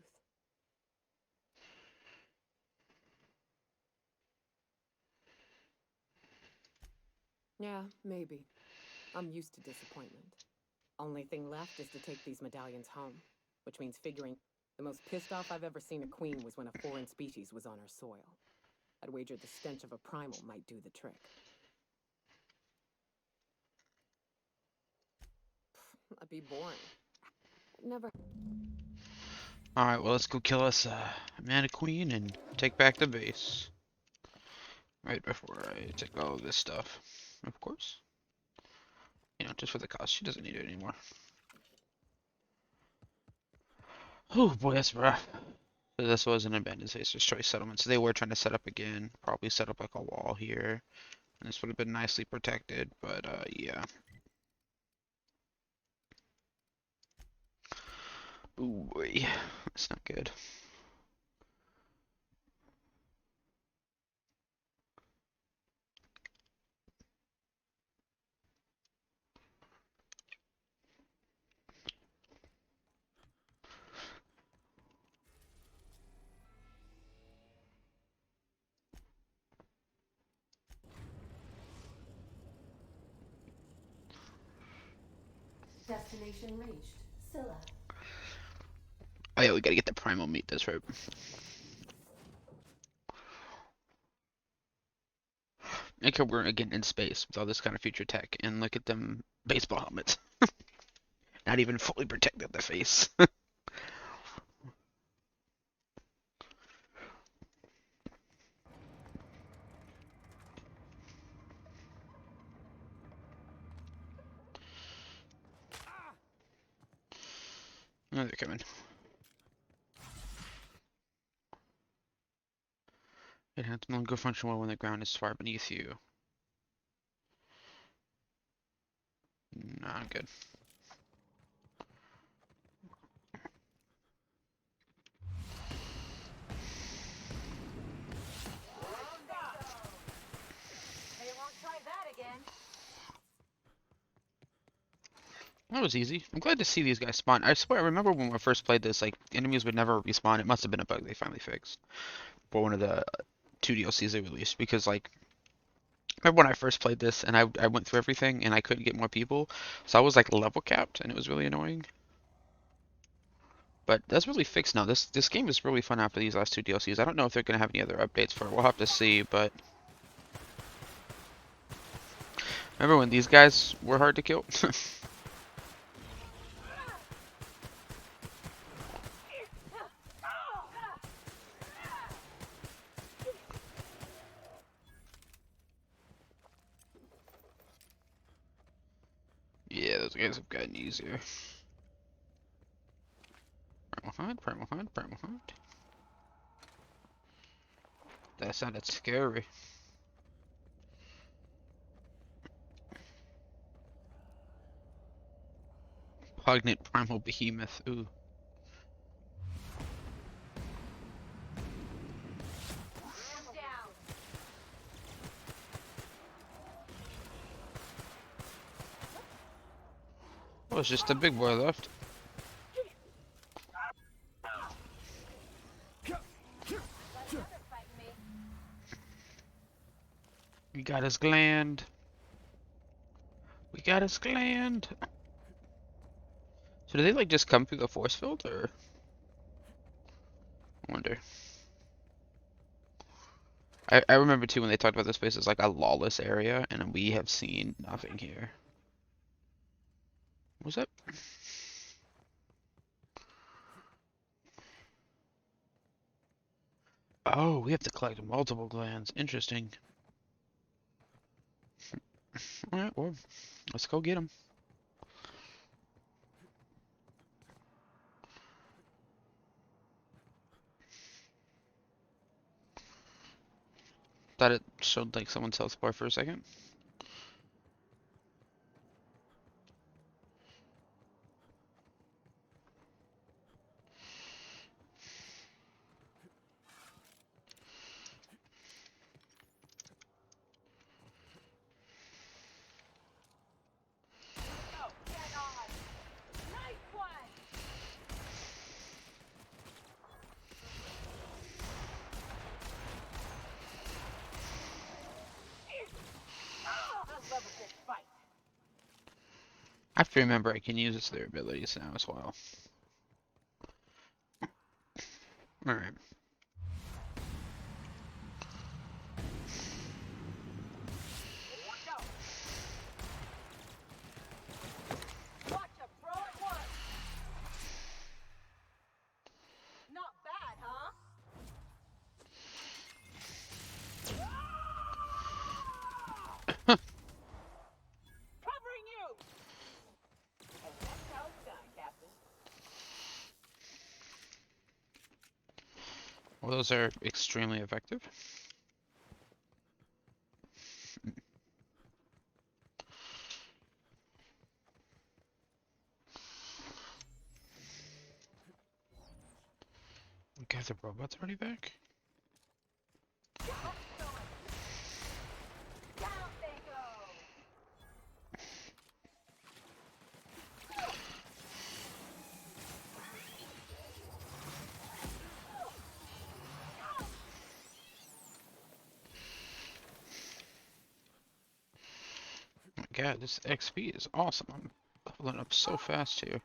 Yeah, maybe. I'm used to disappointment. Only thing left is to take these medallions home, which means figuring the most pissed off I've ever seen a queen was when a foreign species was on her soil. I'd wager the stench of a primal might do the trick. That'd be boring. Never. Alright, well let's go kill us Mana Queen and take back the base. Right before I take all of this stuff. Of course. You know, just for the cost. She doesn't need it anymore. Oh boy, that's rough. So this was an abandoned Spacer's Choice settlement. So they were trying to set up again. Probably set up like a wall here. And this would have been nicely protected, but yeah. Ooh boy. That's not good. Destination reached. Scylla. Oh yeah, we gotta get the primal meat, that's right. Like we're again in space with all this kind of future tech, and look at them baseball helmets. Not even fully protected the face. Oh, they're coming. It has no longer function well when the ground is far beneath you. Not good. Hey, won't That was easy. I'm glad to see these guys spawn. I swear, I remember when we first played this, like, enemies would never respawn. It must have been a bug they finally fixed. For one of the two DLCs they released. Because, like, I remember when I first played this, and I went through everything, and I couldn't get more people. So I was, like, level capped, and it was really annoying. But that's really fixed now. This game is really fun after these last two DLCs. I don't know if they're going to have any other updates for it. We'll have to see, but... Remember when these guys were hard to kill? Yeah, those guys have gotten easier. Primal Hunt, Primal Hunt, Primal Hunt. That sounded scary. Pognant Primal Behemoth, ooh. Oh, it's just a big boy left. We got his gland. We got his gland. So do they like just come through the force field, or? I wonder. I remember too when they talked about this place as like a lawless area, and we have seen nothing here. What was that? Oh, we have to collect multiple glands. Interesting. Alright, well, let's go get them. Thought it showed like someone's health bar for a second. I have to remember I can use their abilities now as well. Alright. Well, those are extremely effective. We got the robots already back? Oh my god, this XP is awesome. I'm leveling up so fast here.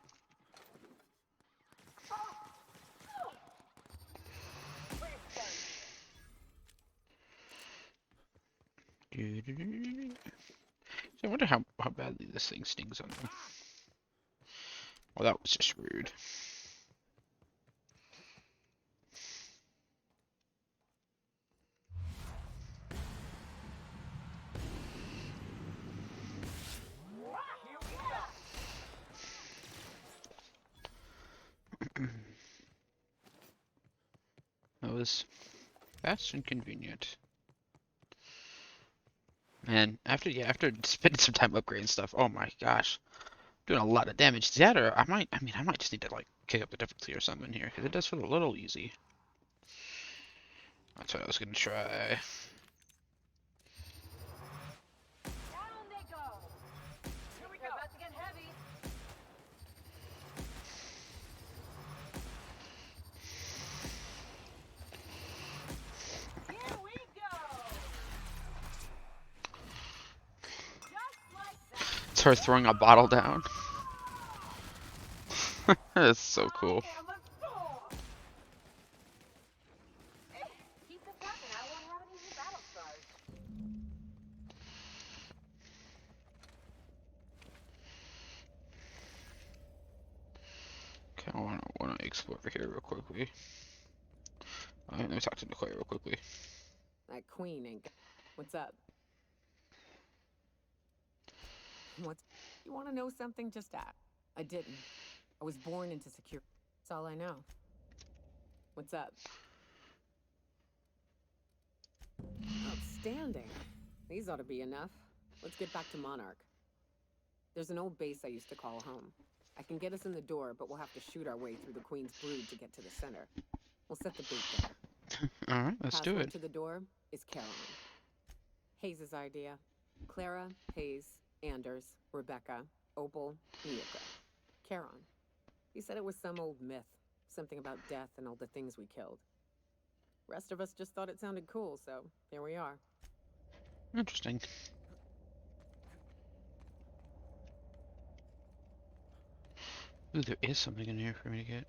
So I wonder how badly this thing stings on them. Well, that was just rude. That was fast and convenient. And after spending some time upgrading stuff, oh my gosh, doing a lot of damage. Is that, or I might just need to like kick up the difficulty or something here, because it does feel a little easy. That's what I was gonna try. It's her throwing a bottle down. That's so cool. Keep this up and I won't have any new battle scars. Okay, I wanna explore over here real quickly. Let me talk to Nicole real quickly. That queen ain't. What's up? What's? You want to know something? Just ask. I didn't. I was born into security. That's all I know. What's up? Outstanding. These ought to be enough. Let's get back to Monarch. There's an old base I used to call home. I can get us in the door, but we'll have to shoot our way through the Queen's brood to get to the center. We'll set the bait there. Alright, let's do Password it. to the door is Caroline. Hayes' idea. Clara, Hayes, Anders, Rebecca, Opal, Miyuka. Charon. He said it was some old myth. Something about death and all the things we killed. Rest of us just thought it sounded cool, so here we are. Interesting. Ooh, there is something in here for me to get.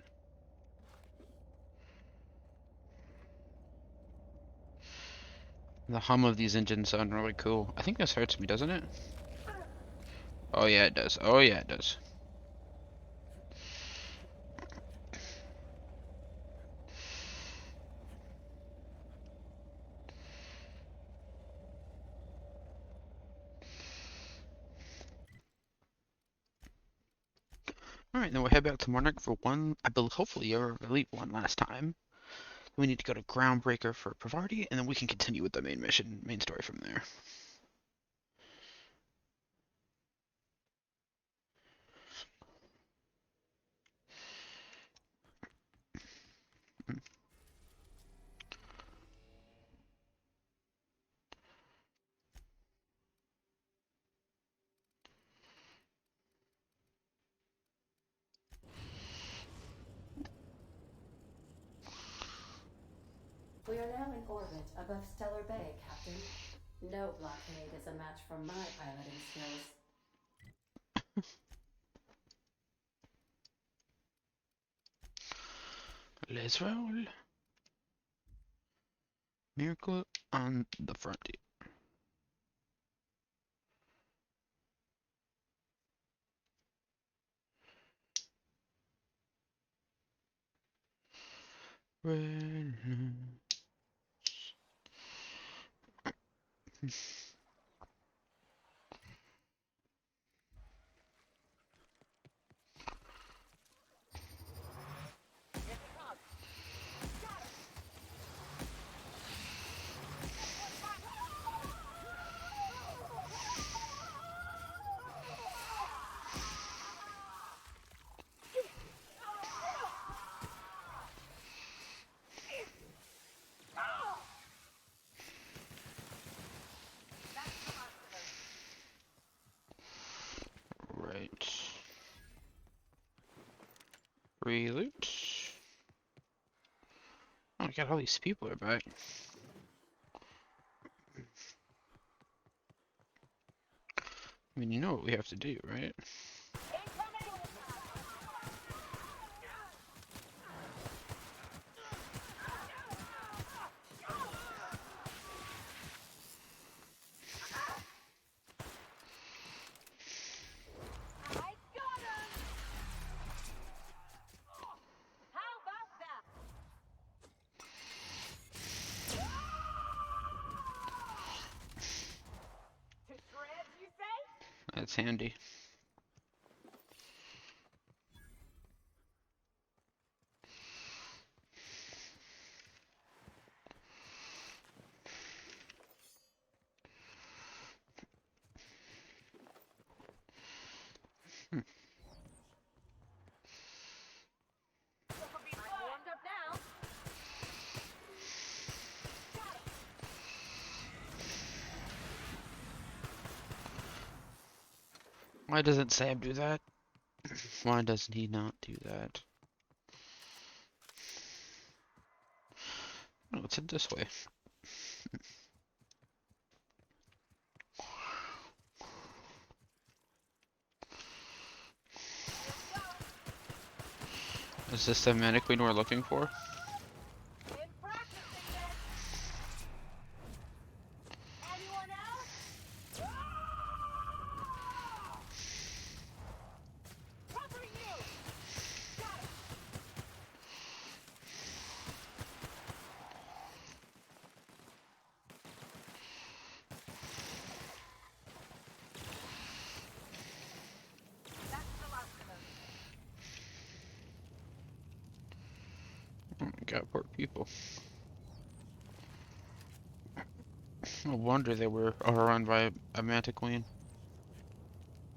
The hum of these engines sound really cool. I think this hurts me, doesn't it? Oh yeah, it does. Oh yeah, it does. Alright, then we'll head back to Monarch for one, I believe, hopefully, or I believe one last time. We need to go to Groundbreaker for Pravarti, and then we can continue with the main mission, main story from there. We are now in orbit above Stellar Bay, Captain. No blockade is a match for my piloting skills. Let's roll. Miracle on the Frontier. Red. Right. Reloot. Oh, I got all these people are back. I mean, you know what we have to do, right? That's handy. Why doesn't Sam do that? Why doesn't he not do that? Oh, let's head this way. Is this the mannequin we're looking for? Oh my god, poor people. No wonder they were overrun by a mantiqueen.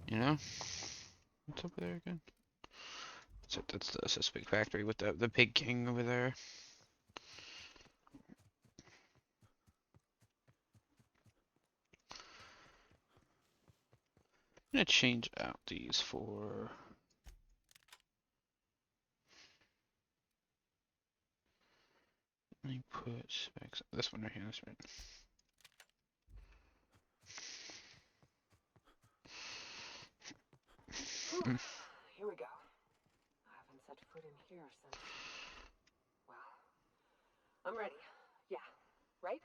You know? What's over there again? That's the suspect factory with the pig king over there. I'm gonna change out these for... Let me put specs. This one right here, that's right. Here we go. I haven't set foot in here since... Well, I'm ready. Yeah, right?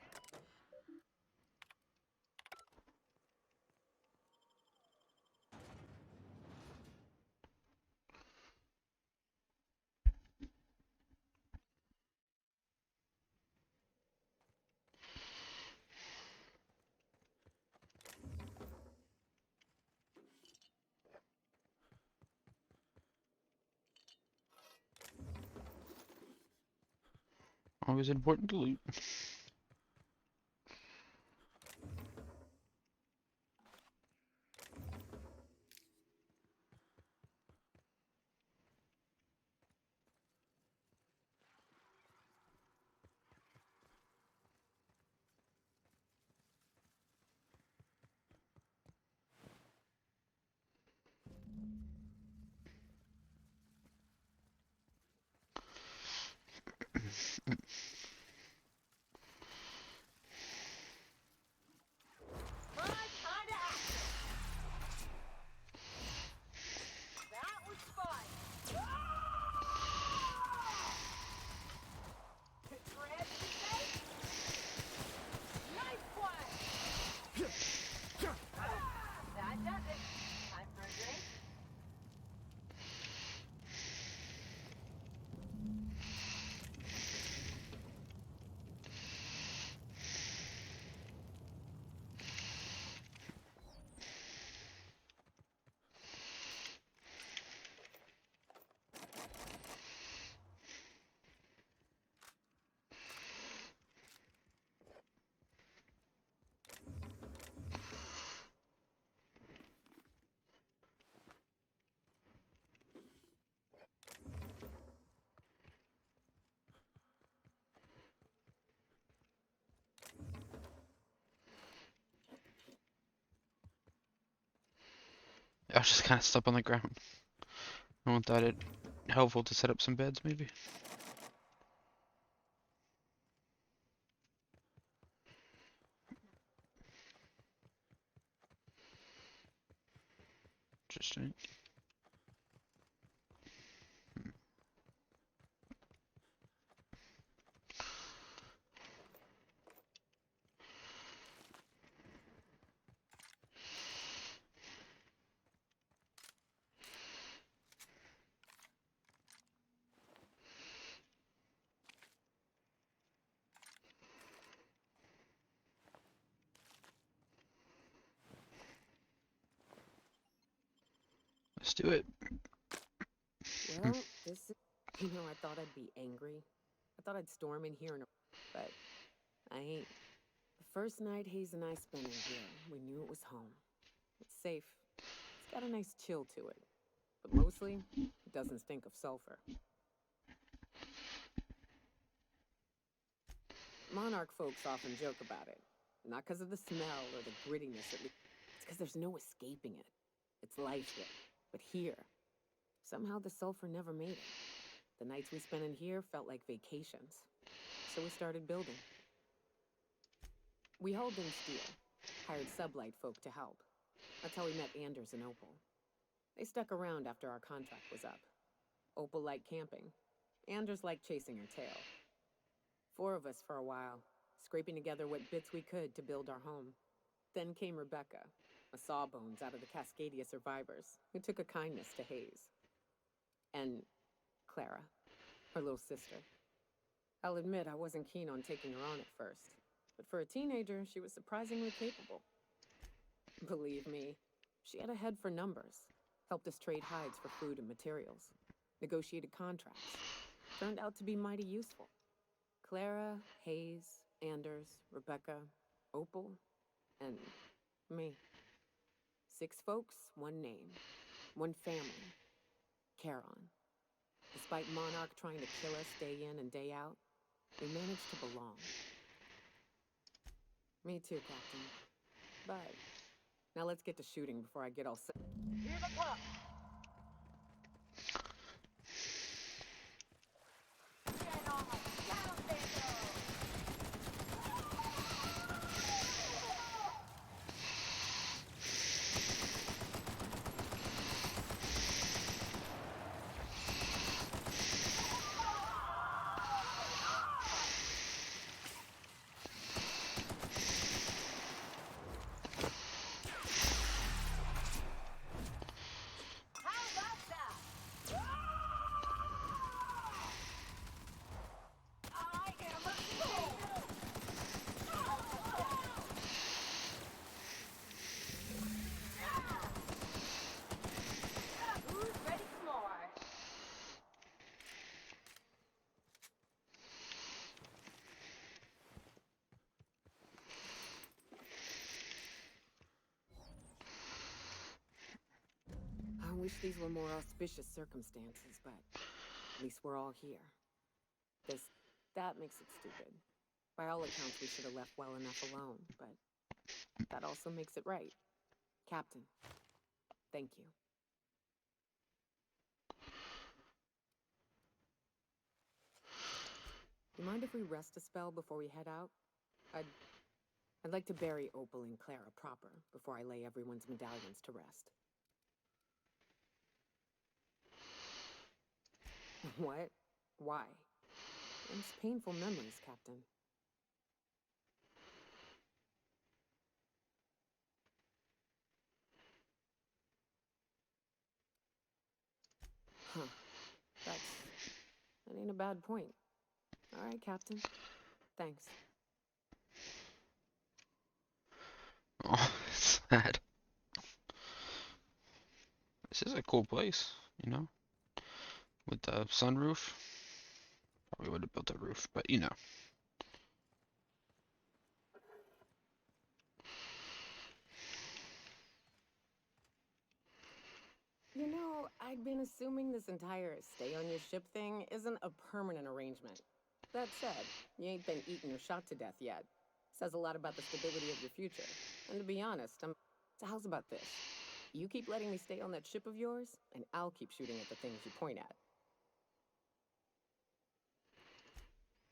Always important to loot. I was just kind of stuck on the ground. No one thought it helpful to set up some beds, maybe. Interesting. Let's do it. Well, this is... You know, I thought I'd be angry. I thought I'd storm in here, but I ain't. The first night Hayes and I spent in here, we knew it was home. It's safe. It's got a nice chill to it. But mostly, it doesn't stink of sulfur. Monarch folks often joke about it. Not because of the smell or the grittiness, at least. It's because there's no escaping it. It's life here. But here, somehow the sulfur never made it. The nights we spent in here felt like vacations. So we started building. We hauled in steel, hired sublight folk to help. That's how we met Anders and Opal. They stuck around after our contract was up. Opal liked camping. Anders liked chasing her tail. 4 of us for a while, scraping together what bits we could to build our home. Then came Rebecca, a sawbones out of the Cascadia survivors, who took a kindness to Hayes. And Clara, her little sister. I'll admit I wasn't keen on taking her on at first, but for a teenager, she was surprisingly capable. Believe me, she had a head for numbers, helped us trade hides for food and materials, negotiated contracts. Turned out to be mighty useful. Clara, Hayes, Anders, Rebecca, Opal, and me. 6 folks, 1 name, 1 family. Charon. Despite Monarch trying to kill us day in and day out, we managed to belong. Me too, Captain. But now let's get to shooting before I get all sick. Hear the clock! I wish these were more auspicious circumstances, but at least we're all here. That makes it stupid. By all accounts, we should have left well enough alone, but that also makes it right. Captain, thank you. You mind if we rest a spell before we head out? I'd like to bury Opal and Clara proper before I lay everyone's medallions to rest. What? Why? It's painful memories, Captain. Huh. That ain't a bad point. All right, Captain. Thanks. Oh, it's sad. This is a cool place, you know? With the sunroof. Probably would have built a roof, but you know. You know, I'd been assuming this entire stay on your ship thing isn't a permanent arrangement. That said, you ain't been eaten or shot to death yet. Says a lot about the stability of your future. And to be honest, so how's about this? You keep letting me stay on that ship of yours, and I'll keep shooting at the things you point at.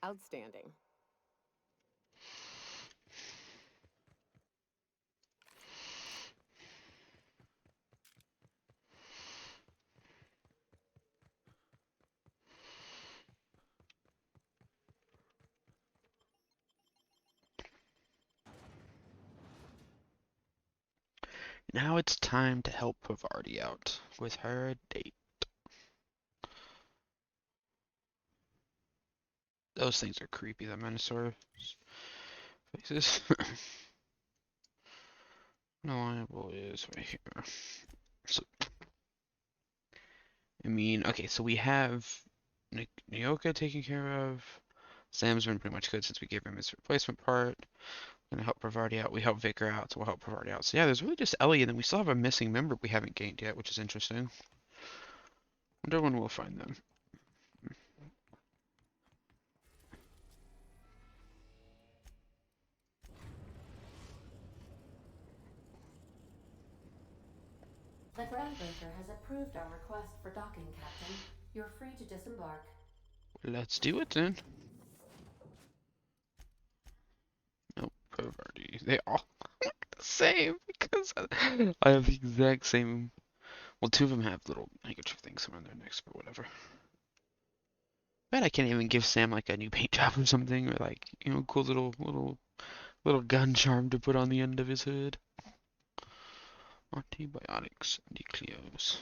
Outstanding. Now it's time to help Pavardi out with her date. Those things are creepy, the Minosaur faces. Reliable is right here. So, I mean, okay, so we have Nyoka taken care of. Sam's been pretty much good since we gave him his replacement part. Gonna help Pavardi out. We help Vicar out, so we'll help Pavardi out. So yeah, there's really just Ellie, and then we still have a missing member we haven't gained yet, which is interesting. Wonder when we'll find them. The Groundbreaker has approved our request for docking, Captain. You're free to disembark. Let's do it then. Nope, Pavardi. They all look the same because I have the exact same Well, two of them have little handkerchief things around their necks, but whatever. Bet I can't even give Sam like a new paint job or something, or like, you know, cool little gun charm to put on the end of his hood. Antibiotics, Anticleos.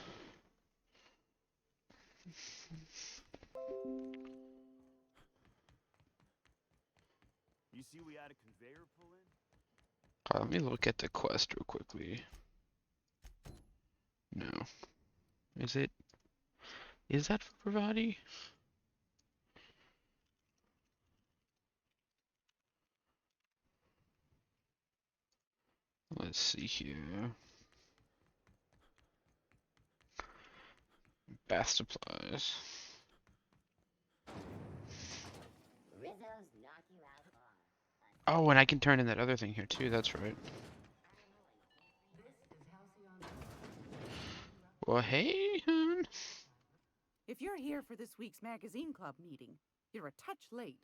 You see we had a conveyor pull in? Let me look at the quest real quickly. No. Is it? Is that for Pravati? Let's see here. Bath supplies. Oh, and I can turn in that other thing here too, that's right. Well, hey, hon. If you're here for this week's magazine club meeting, you're a touch late.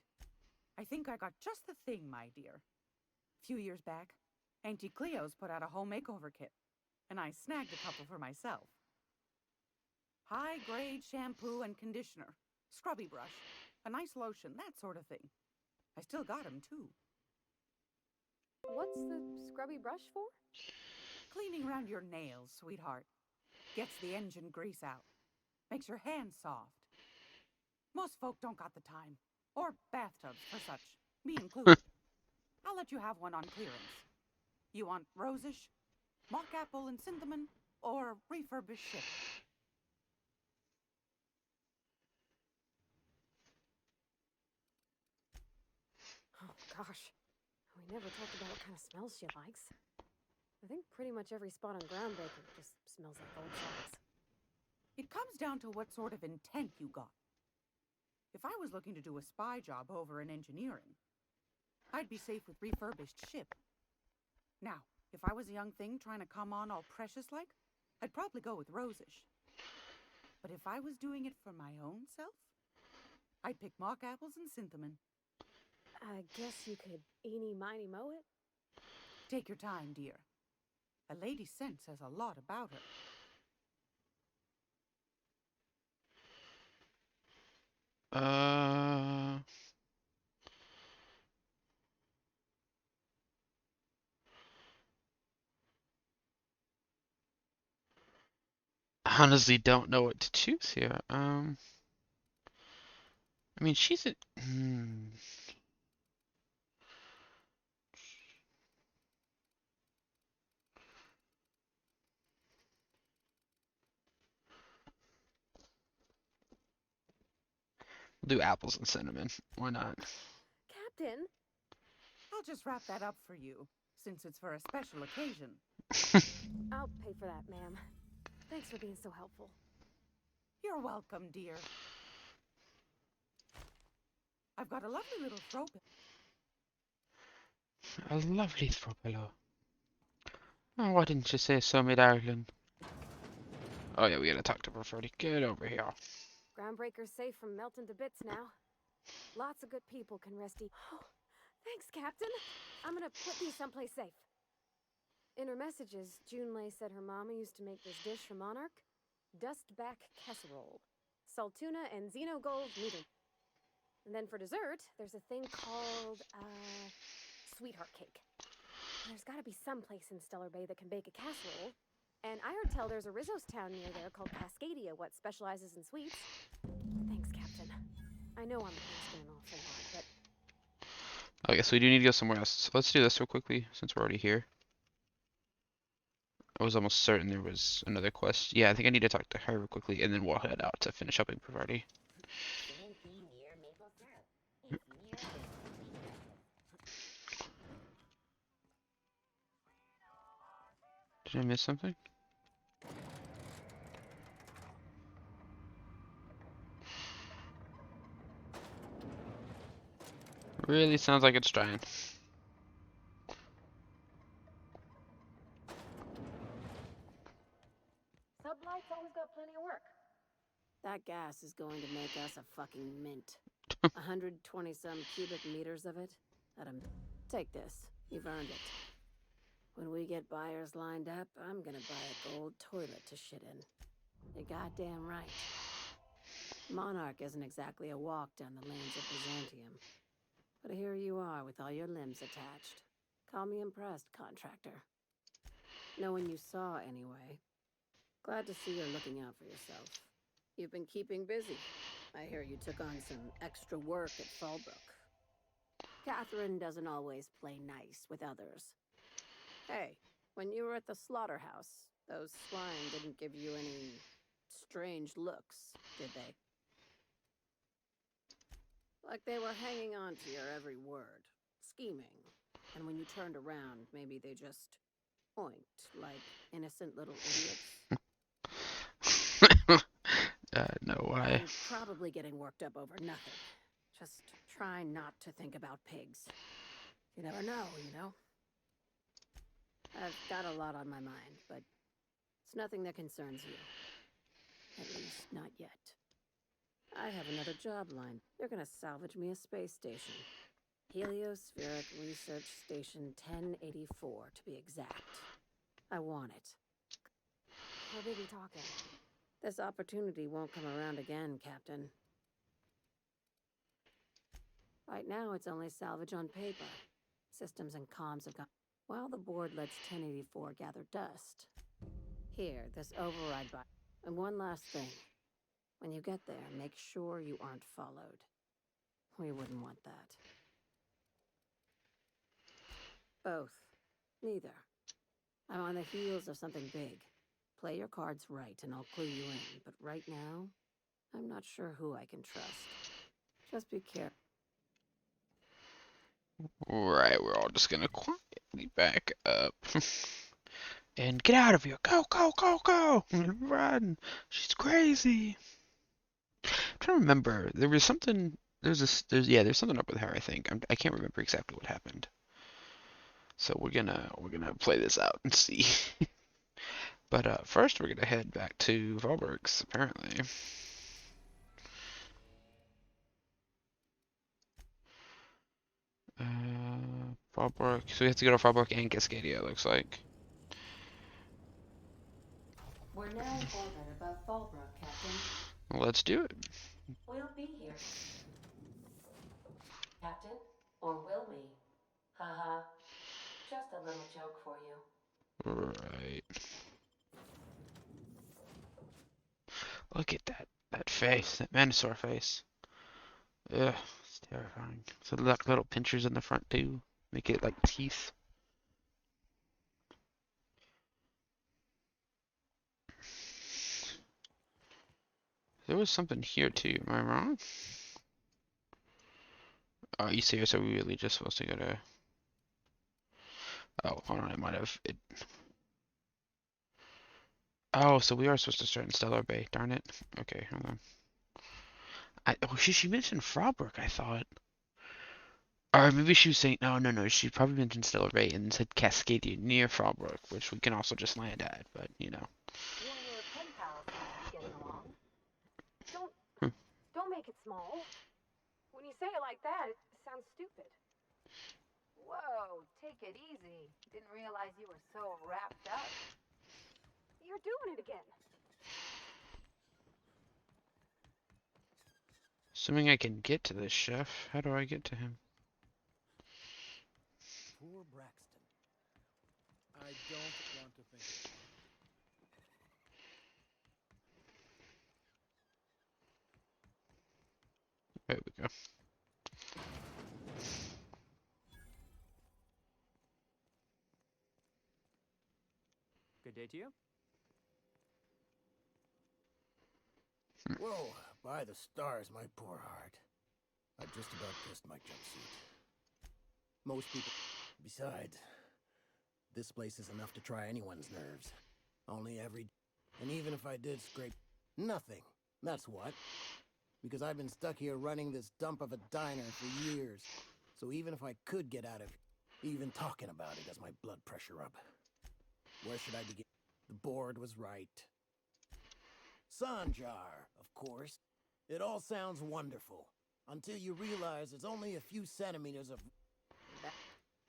I think I got just the thing, my dear. A few years back, Auntie Cleo's put out a home makeover kit, and I snagged a couple for myself. High-grade shampoo and conditioner, scrubby brush, a nice lotion, that sort of thing. I still got 'em, too. What's the scrubby brush for? Cleaning around your nails, sweetheart. Gets the engine grease out. Makes your hands soft. Most folk don't got the time. Or bathtubs for such. Me included. I'll let you have one on clearance. You want rosish, mock apple and cinnamon, or refurbished ship? Oh, gosh. We never talked about what kind of smells she likes. I think pretty much every spot on Groundbreaker just smells like old socks. It comes down to what sort of intent you got. If I was looking to do a spy job over in engineering, I'd be safe with refurbished ship. Now, if I was a young thing trying to come on all precious-like, I'd probably go with rosish. But if I was doing it for my own self, I'd pick mock apples and cinnamon. I guess you could eeny-miny mow it? Take your time, dear. A lady's scent says a lot about her. Honestly don't know what to choose here. I mean, she's a... We'll do apples and cinnamon. Why not? Captain? I'll just wrap that up for you, since it's for a special occasion. I'll pay for that, ma'am. Thanks for being so helpful. You're welcome, dear. I've got a lovely little throw pillow. A lovely throw pillow. Oh, why didn't you say so, my darling? Oh yeah, we gotta talk to her, Freddy. Get over here. Groundbreaker's safe from melting to bits now. Lots of good people can rest Oh, thanks, Captain. I'm gonna put these someplace safe. In her messages, Junlei said her mama used to make this dish for Monarch. Dustback casserole. Saltuna and Xenogold noodle. And then for dessert, there's a thing called, sweetheart cake. There's gotta be some place in Stellar Bay that can bake a casserole. And I heard tell there's a Rizzo's town near there called Cascadia, what specializes in sweets. Thanks, Captain. I know I'm asking an awful lot, but... Okay, so we do need to go somewhere else. So let's do this real quickly, since we're already here. I was almost certain there was another quest. Yeah, I think I need to talk to her real quickly, and then we'll head out to finish up in Pravarti. Did I miss something? Really sounds like it's trying. Sublight's always got plenty of work. That gas is going to make us a fucking mint. 120-some cubic meters of it. Take this. You've earned it. When we get buyers lined up, I'm gonna buy a gold toilet to shit in. You're goddamn right. Monarch isn't exactly a walk down the lanes of Byzantium. But here you are with all your limbs attached. Call me impressed, contractor. Knowing you saw anyway. Glad to see you're looking out for yourself. You've been keeping busy. I hear you took on some extra work at Fallbrook. Catherine doesn't always play nice with others. Hey, when you were at the slaughterhouse, those swine didn't give you any strange looks, did they? Like they were hanging on to your every word, scheming. And when you turned around, maybe they just oinked like innocent little idiots. No way. I'm probably getting worked up over nothing. Just try not to think about pigs. You never know, you know? I've got a lot on my mind, but it's nothing that concerns you. At least, not yet. I have another job line. They're gonna salvage me a space station. Heliospheric Research Station 1084, to be exact. I want it. We're busy talking. This opportunity won't come around again, Captain. Right now, it's only salvage on paper. Systems and comms have gone... While the board lets 1084 gather dust. Here, this override button. And one last thing. When you get there, make sure you aren't followed. We wouldn't want that. Both. Neither. I'm on the heels of something big. Play your cards right and I'll clue you in. But right now, I'm not sure who I can trust. Just be careful. Right, we're all just gonna quietly back up. And get out of here. Go, go, go, go! Run! She's crazy. I'm trying to remember. There was something. There's something up with her. I think. I can't remember exactly what happened. So we're gonna play this out and see. But first we're gonna head back to Fallbrook's apparently. Fallbrook. So we have to go to Fallbrook and Cascadia. It looks like. We're now in orbit above Fallbrook, Captain. Well, let's do it. We'll be here. Captain? Or will we? Haha. Just a little joke for you. Right. Look at that face, that Manosaur face. Ugh, it's terrifying. So little pinchers in the front too, make it like teeth. There was something here too, am I wrong? Oh, you serious? Are we really just supposed to go to... Oh, hold on, I might have... Oh, so we are supposed to start in Stellar Bay, darn it. Okay, hold on. Oh, she mentioned Fallbrook, I thought. Or maybe she was saying... No, she probably mentioned Stellar Bay and said Cascadia near Fallbrook, which we can also just land at, but, you know. You and your pen pals seem to be getting along. Don't make it small. When you say it like that, it sounds stupid. Whoa, take it easy. Didn't realize you were so wrapped up. You're doing it again. Assuming I can get to this chef, how do I get to him? Poor Braxton. I don't want to think. There we go. Good day to you. Whoa, by the stars, my poor heart. I just about pissed my jumpsuit. Most people... Besides, this place is enough to try anyone's nerves. Only every... And even if I did scrape... Nothing. That's what. Because I've been stuck here running this dump of a diner for years. So even if I could get out of here, even talking about it has my blood pressure up. Where should I begin? The board was right. Sanjar, of course. It all sounds wonderful. Until you realize it's only a few centimeters of...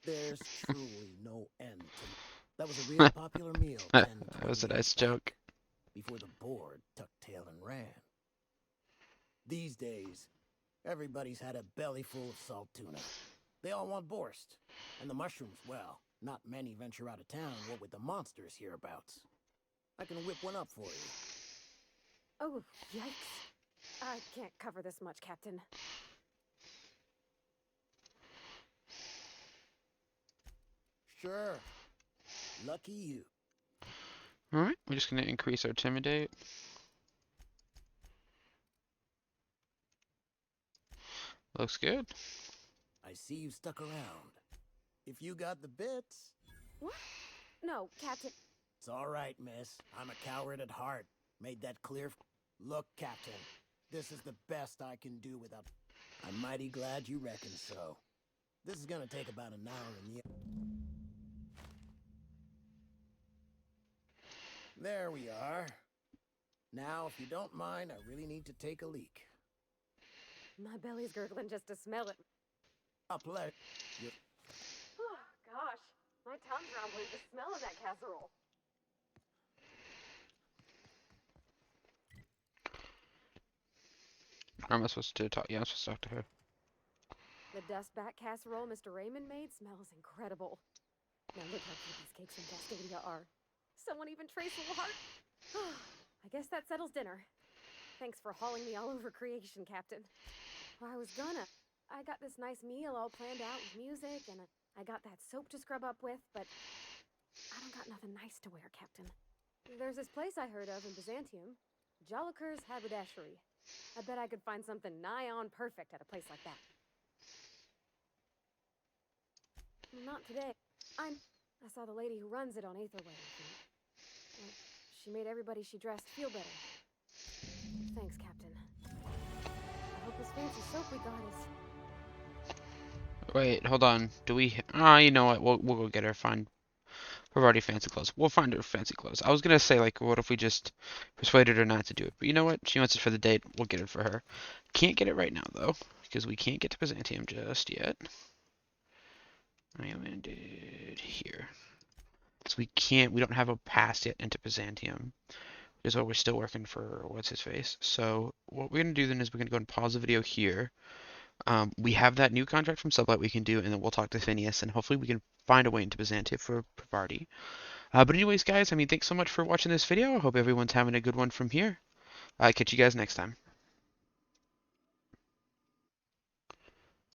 There's truly no end to... That was a real popular meal. That was a nice joke. before the board tucked tail and ran. These days, everybody's had a belly full of salt tuna. They all want borscht. And the mushrooms, well, not many venture out of town, what with the monsters hereabouts. I can whip one up for you. Oh, yikes. I can't cover this much, Captain. Sure. Lucky you. Alright, we're just going to increase our Intimidate. Looks good. I see you stuck around. If you got the bits... What? No, Captain. It's all right, miss. I'm a coward at heart. Made that clear? Look, Captain. This is the best I can do without... I'm mighty glad you reckon so. This is gonna take about an hour in the... There we are. Now, if you don't mind, I really need to take a leak. My belly's gurgling just to smell it. A pleasure. Oh, gosh. My tongue's rumbling just smelling that casserole. Or am I supposed to talk? Yeah, I'm supposed to talk to her. The dustback casserole Mr. Raymond made smells incredible. Now look how cute these cakes from Cascadia are. Someone even traced a little heart. I guess that settles dinner. Thanks for hauling me all over creation, Captain. Well, I was gonna. I got this nice meal all planned out with music, and I got that soap to scrub up with, but I don't got nothing nice to wear, Captain. There's this place I heard of in Byzantium, Joliker's Haberdashery. I bet I could find something nigh on perfect at a place like that. Not today. I saw the lady who runs it on Aetherway. She made everybody she dressed feel better. Thanks, Captain. I hope this fancy soap we got is... Wait, hold on. Do we... Ah, you know what? We'll go get her. Fine. We've already fancy clothes. We'll find her fancy clothes. I was gonna say, like, what if we just persuaded her not to do it? But you know what? She wants it for the date. We'll get it for her. Can't get it right now, though, because we can't get to Byzantium just yet. I landed here. So we don't have a pass yet into Byzantium. Which is why we're still working for what's-his-face. So what we're going to do then is we're going to go and pause the video here. We have that new contract from Sublight we can do, and then we'll talk to Phineas, and hopefully we can find a way into Byzantium for Parvati. But anyways, guys, I mean, thanks so much for watching this video. I hope everyone's having a good one from here. Catch you guys next time.